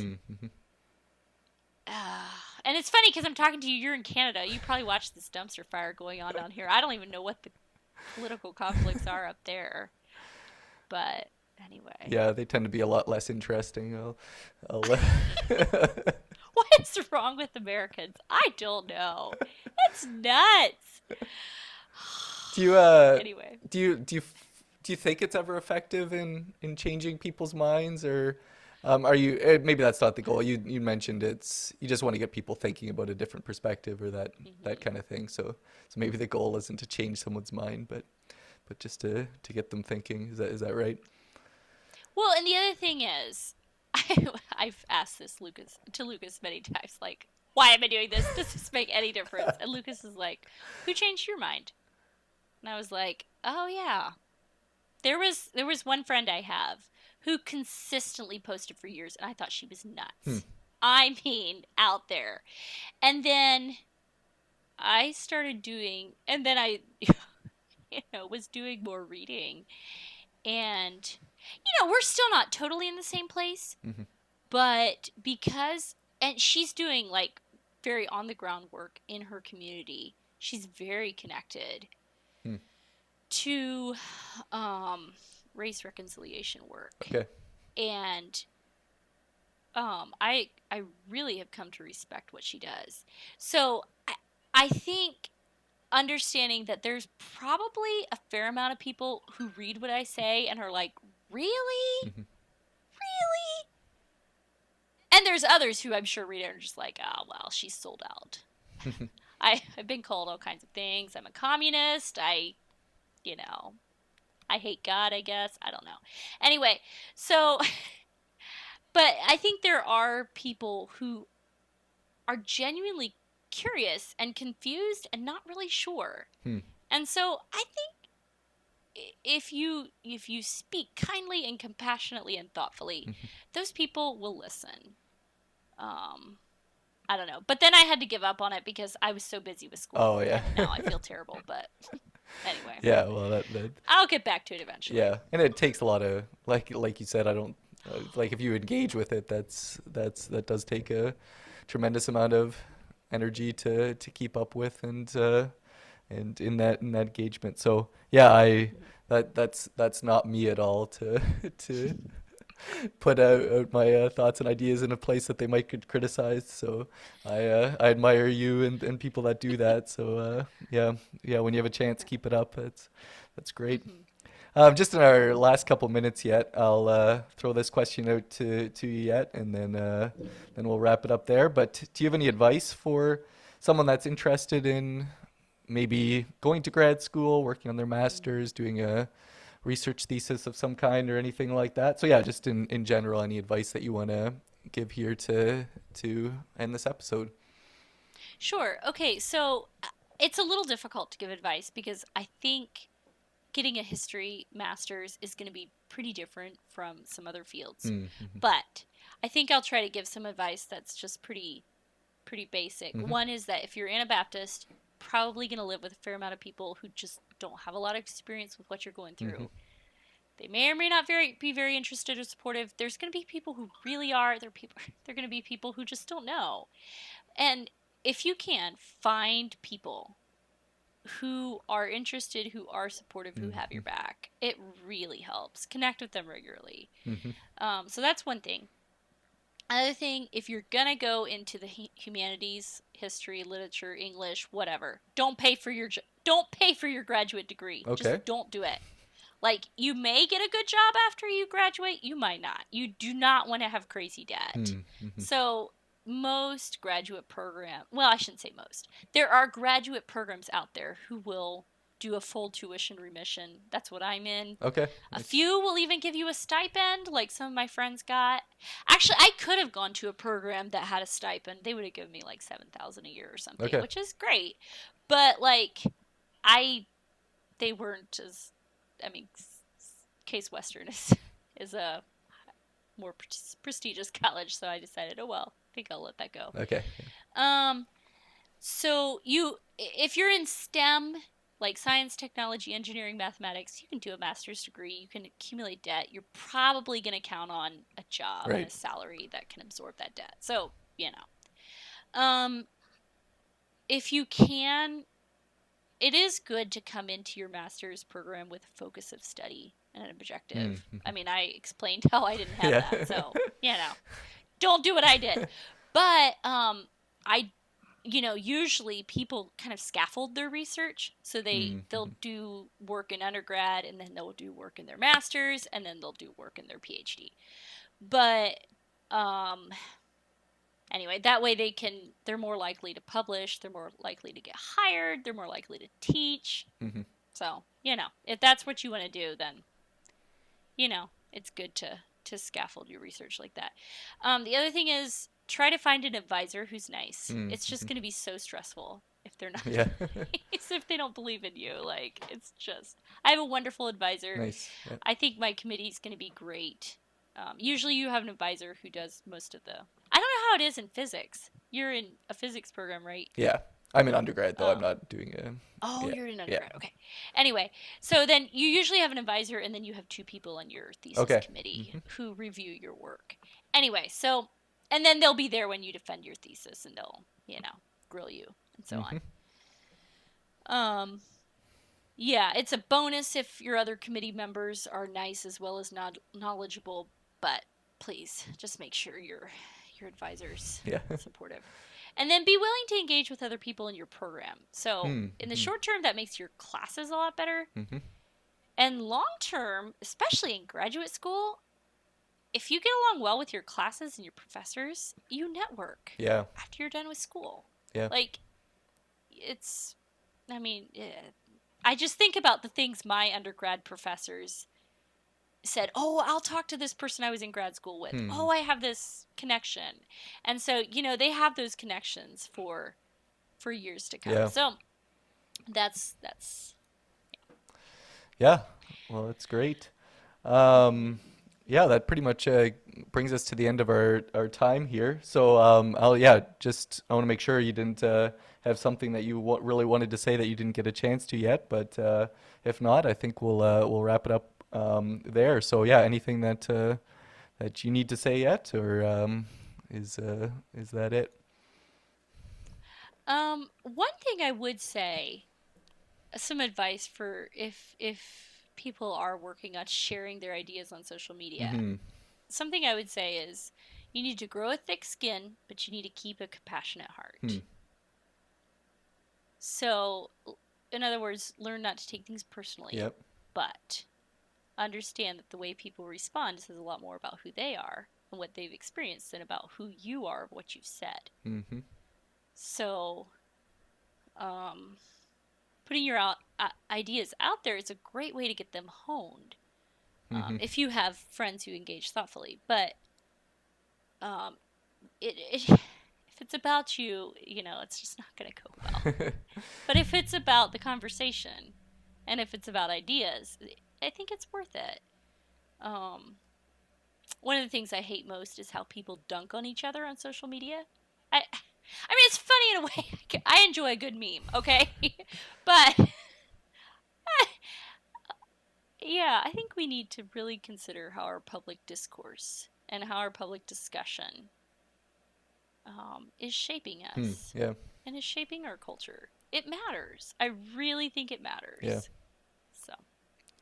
Speaker 2: And it's funny because I'm talking to you. You're in Canada. You probably watched this dumpster fire going on down here. I don't even know what the political conflicts are up there. But anyway.
Speaker 1: Yeah, they tend to be a lot less interesting. I'll
Speaker 2: What is wrong with Americans? I don't know. It's nuts.
Speaker 1: do you
Speaker 2: Anyway.
Speaker 1: do you think it's ever effective in changing people's minds, or are you maybe that's not the goal. You mentioned you just want to get people thinking about a different perspective or that kind of thing. So maybe the goal isn't to change someone's mind, but just to get them thinking. Is that right?
Speaker 2: Well, and the other thing is, I've asked this to Lucas many times, like, why am I doing this? Does this make any difference? And Lucas is like, who changed your mind? And I was like, oh yeah. There was one friend I have who consistently posted for years, and I thought she was
Speaker 1: Hmm.
Speaker 2: nuts. I mean, out there. And then I started doing, and then I, was doing more reading. And, we're still not totally in the same place,
Speaker 1: Hmm.
Speaker 2: but and she's doing like very on the ground work in her community. She's very connected
Speaker 1: Hmm.
Speaker 2: to race reconciliation work.
Speaker 1: Okay.
Speaker 2: And I really have come to respect what she does. So I think understanding that there's probably a fair amount of people who read what I say and are like, really?
Speaker 1: Hmm.
Speaker 2: Really? And there's others who I'm sure read it and are just like, oh, well, she's sold out. I've been called all kinds of things. I'm a communist. I hate God, I guess. I don't know. Anyway, so, but I think there are people who are genuinely curious and confused and not really sure.
Speaker 1: Hmm.
Speaker 2: And so I think if you speak kindly and compassionately and thoughtfully, those people will listen. I don't know. But then I had to give up on it because I was so busy with school.
Speaker 1: Oh yeah.
Speaker 2: And now I feel terrible, but anyway.
Speaker 1: Yeah, well that
Speaker 2: I'll get back to it eventually.
Speaker 1: yeah, and it takes a lot of like you said. I don't like if you engage with it. That does take a tremendous amount of energy to keep up with and in that engagement. So yeah, that's not me at all to put out my thoughts and ideas in a place that they might get criticized. So I admire you and people that do that. So yeah, when you have a chance, keep it up. That's great. Just in our last couple minutes yet, I'll throw this question out to you yet, and then we'll wrap it up there. But do you have any advice for someone that's interested in maybe going to grad school, working on their master's, doing a research thesis of some kind or anything like that? So yeah, just in general, any advice that you want to give here to end this episode?
Speaker 2: Sure. Okay, so it's a little difficult to give advice because I think getting a history master's is going to be pretty different from some other fields.
Speaker 1: Mm-hmm.
Speaker 2: But I think I'll try to give some advice that's just pretty basic.
Speaker 1: Mm-hmm.
Speaker 2: One is that if you're Anabaptist, probably going to live with a fair amount of people who just don't have a lot of experience with what you're going through.
Speaker 1: Mm-hmm.
Speaker 2: They may or may not be very interested or supportive. There's going to be people who really are. They're going to be people who just don't know. And if you can find people who are interested, who are supportive, who have your back, it really helps. Connect with them regularly.
Speaker 1: Mm-hmm.
Speaker 2: So that's one thing. Another thing, if you're gonna go into the humanities, history, literature, English, whatever, don't pay for your graduate degree.
Speaker 1: Okay.
Speaker 2: Just don't do it. Like, you may get a good job after you graduate, you might not. You do not want to have crazy debt.
Speaker 1: Mm-hmm.
Speaker 2: So most graduate well, I shouldn't say most. There are graduate programs out there who will do a full tuition remission. That's what I'm in.
Speaker 1: Okay.
Speaker 2: A few will even give you a stipend, like some of my friends got. Actually, I could have gone to a program that had a stipend. They would have given me like $7,000 a year or something,
Speaker 1: Okay.
Speaker 2: which is great. But like, they weren't as. I mean, Case Western is a more prestigious college, so I decided, oh well, I think I'll let that go.
Speaker 1: Okay.
Speaker 2: So if you're in STEM, like science, technology, engineering, mathematics, you can do a master's degree. You can accumulate debt. You're probably going to count on a job and a salary that can absorb that debt. So, if you can, it is good to come into your master's program with a focus of study an objective.
Speaker 1: Mm.
Speaker 2: I mean, I explained how I didn't have
Speaker 1: Yeah.
Speaker 2: that, so don't do what I did. But I usually people kind of scaffold their research. So they'll do work in undergrad, and then they'll do work in their master's, and then they'll do work in their PhD. But anyway, that way they're more likely to publish, they're more likely to get hired, they're more likely to teach.
Speaker 1: Mm-hmm.
Speaker 2: So, if that's what you want to do, then, it's good to scaffold your research like that. The other thing is try to find an advisor who's nice.
Speaker 1: Mm-hmm.
Speaker 2: It's just going to be so stressful if they're not
Speaker 1: Yeah.
Speaker 2: nice, if they don't believe in you. Like, it's just, I have a wonderful advisor.
Speaker 1: Nice. Yeah.
Speaker 2: I think my committee is going to be great. Usually you have an advisor who does most of the, I don't know how it is in physics. You're in a physics program, right?
Speaker 1: Yeah. I'm in undergrad, though. I'm not doing a...
Speaker 2: Oh,
Speaker 1: yeah.
Speaker 2: you're in undergrad. Okay. Anyway, so then you usually have an advisor, and then you have two people on your thesis committee who review your work. Anyway, so, and then they'll be there when you defend your thesis, and they'll, grill you and so on. Yeah, it's a bonus if your other committee members are nice as well as knowledgeable, but please just make sure your advisor's supportive. And then be willing to engage with other people in your program. So in the short term, that makes your classes a lot better. And long term, especially in graduate school, if you get along well with your classes and your professors, you network after you're done with school.
Speaker 1: Yeah.
Speaker 2: Like, I just think about the things my undergrad professors said. Oh, I'll talk to this person I was in grad school with. Oh, I have this connection. And so, they have those connections for years to come.
Speaker 1: Yeah.
Speaker 2: So that's
Speaker 1: Yeah. Well, that's great. That pretty much brings us to the end of our time here. So I want to make sure you didn't have something that you really wanted to say that you didn't get a chance to yet. But if not, I think we'll wrap it up there. So anything that you need to say yet, or is that it?
Speaker 2: One thing I would say, some advice for if people are working on sharing their ideas on social media. Something I would say is you need to grow a thick skin, but you need to keep a compassionate heart. So, in other words, learn not to take things personally, but understand that the way people respond says a lot more about who they are and what they've experienced than about who you are and what you've said. So, putting your ideas out there is a great way to get them honed. If you have friends who engage thoughtfully, but if it's about you, it's just not going to go well. But if it's about the conversation, and if it's about ideas, I think it's worth it. One of the things I hate most is how people dunk on each other on social media. I mean, it's funny in a way. I enjoy a good meme, okay? But I think we need to really consider how our public discourse and how our public discussion is shaping us. And is shaping our culture. It matters. I really think it matters. So,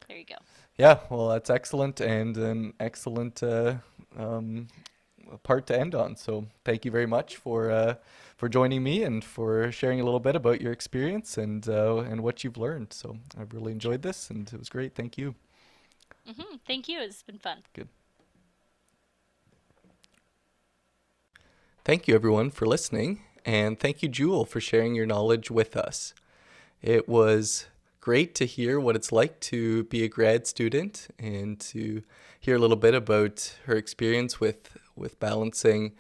Speaker 2: there you go.
Speaker 1: Yeah, well, that's excellent, and an excellent part to end on. So thank you very much for joining me and for sharing a little bit about your experience and what you've learned. So I've really enjoyed this, and it was great. Thank you.
Speaker 2: Thank you. It's been fun.
Speaker 1: Good. Thank you, everyone, for listening, and thank you, Jewel, for sharing your knowledge with us. It was great to hear what it's like to be a grad student and to hear a little bit about her experience with balancing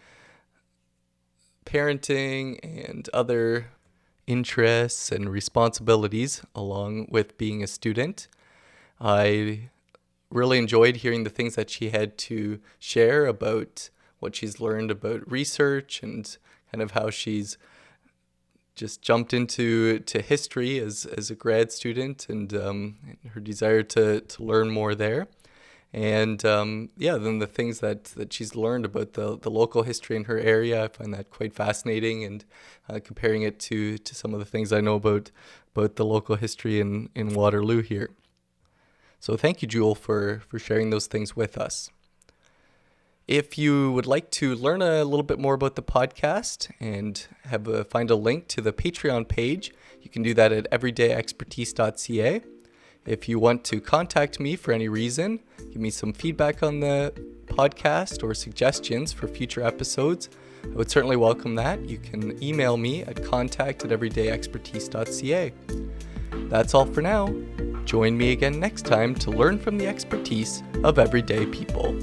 Speaker 1: parenting and other interests and responsibilities along with being a student. I really enjoyed hearing the things that she had to share about what she's learned about research and kind of how she's just jumped into history as a grad student and her desire to learn more there. And then the things that she's learned about the local history in her area, I find that quite fascinating, and comparing it to some of the things I know about the local history in Waterloo here. So thank you, Jewel, for sharing those things with us. If you would like to learn a little bit more about the podcast and find a link to the Patreon page, you can do that at everydayexpertise.ca. If you want to contact me for any reason, give me some feedback on the podcast or suggestions for future episodes, I would certainly welcome that. You can email me at contact@everydayexpertise.ca. That's all for now. Join me again next time to learn from the expertise of everyday people.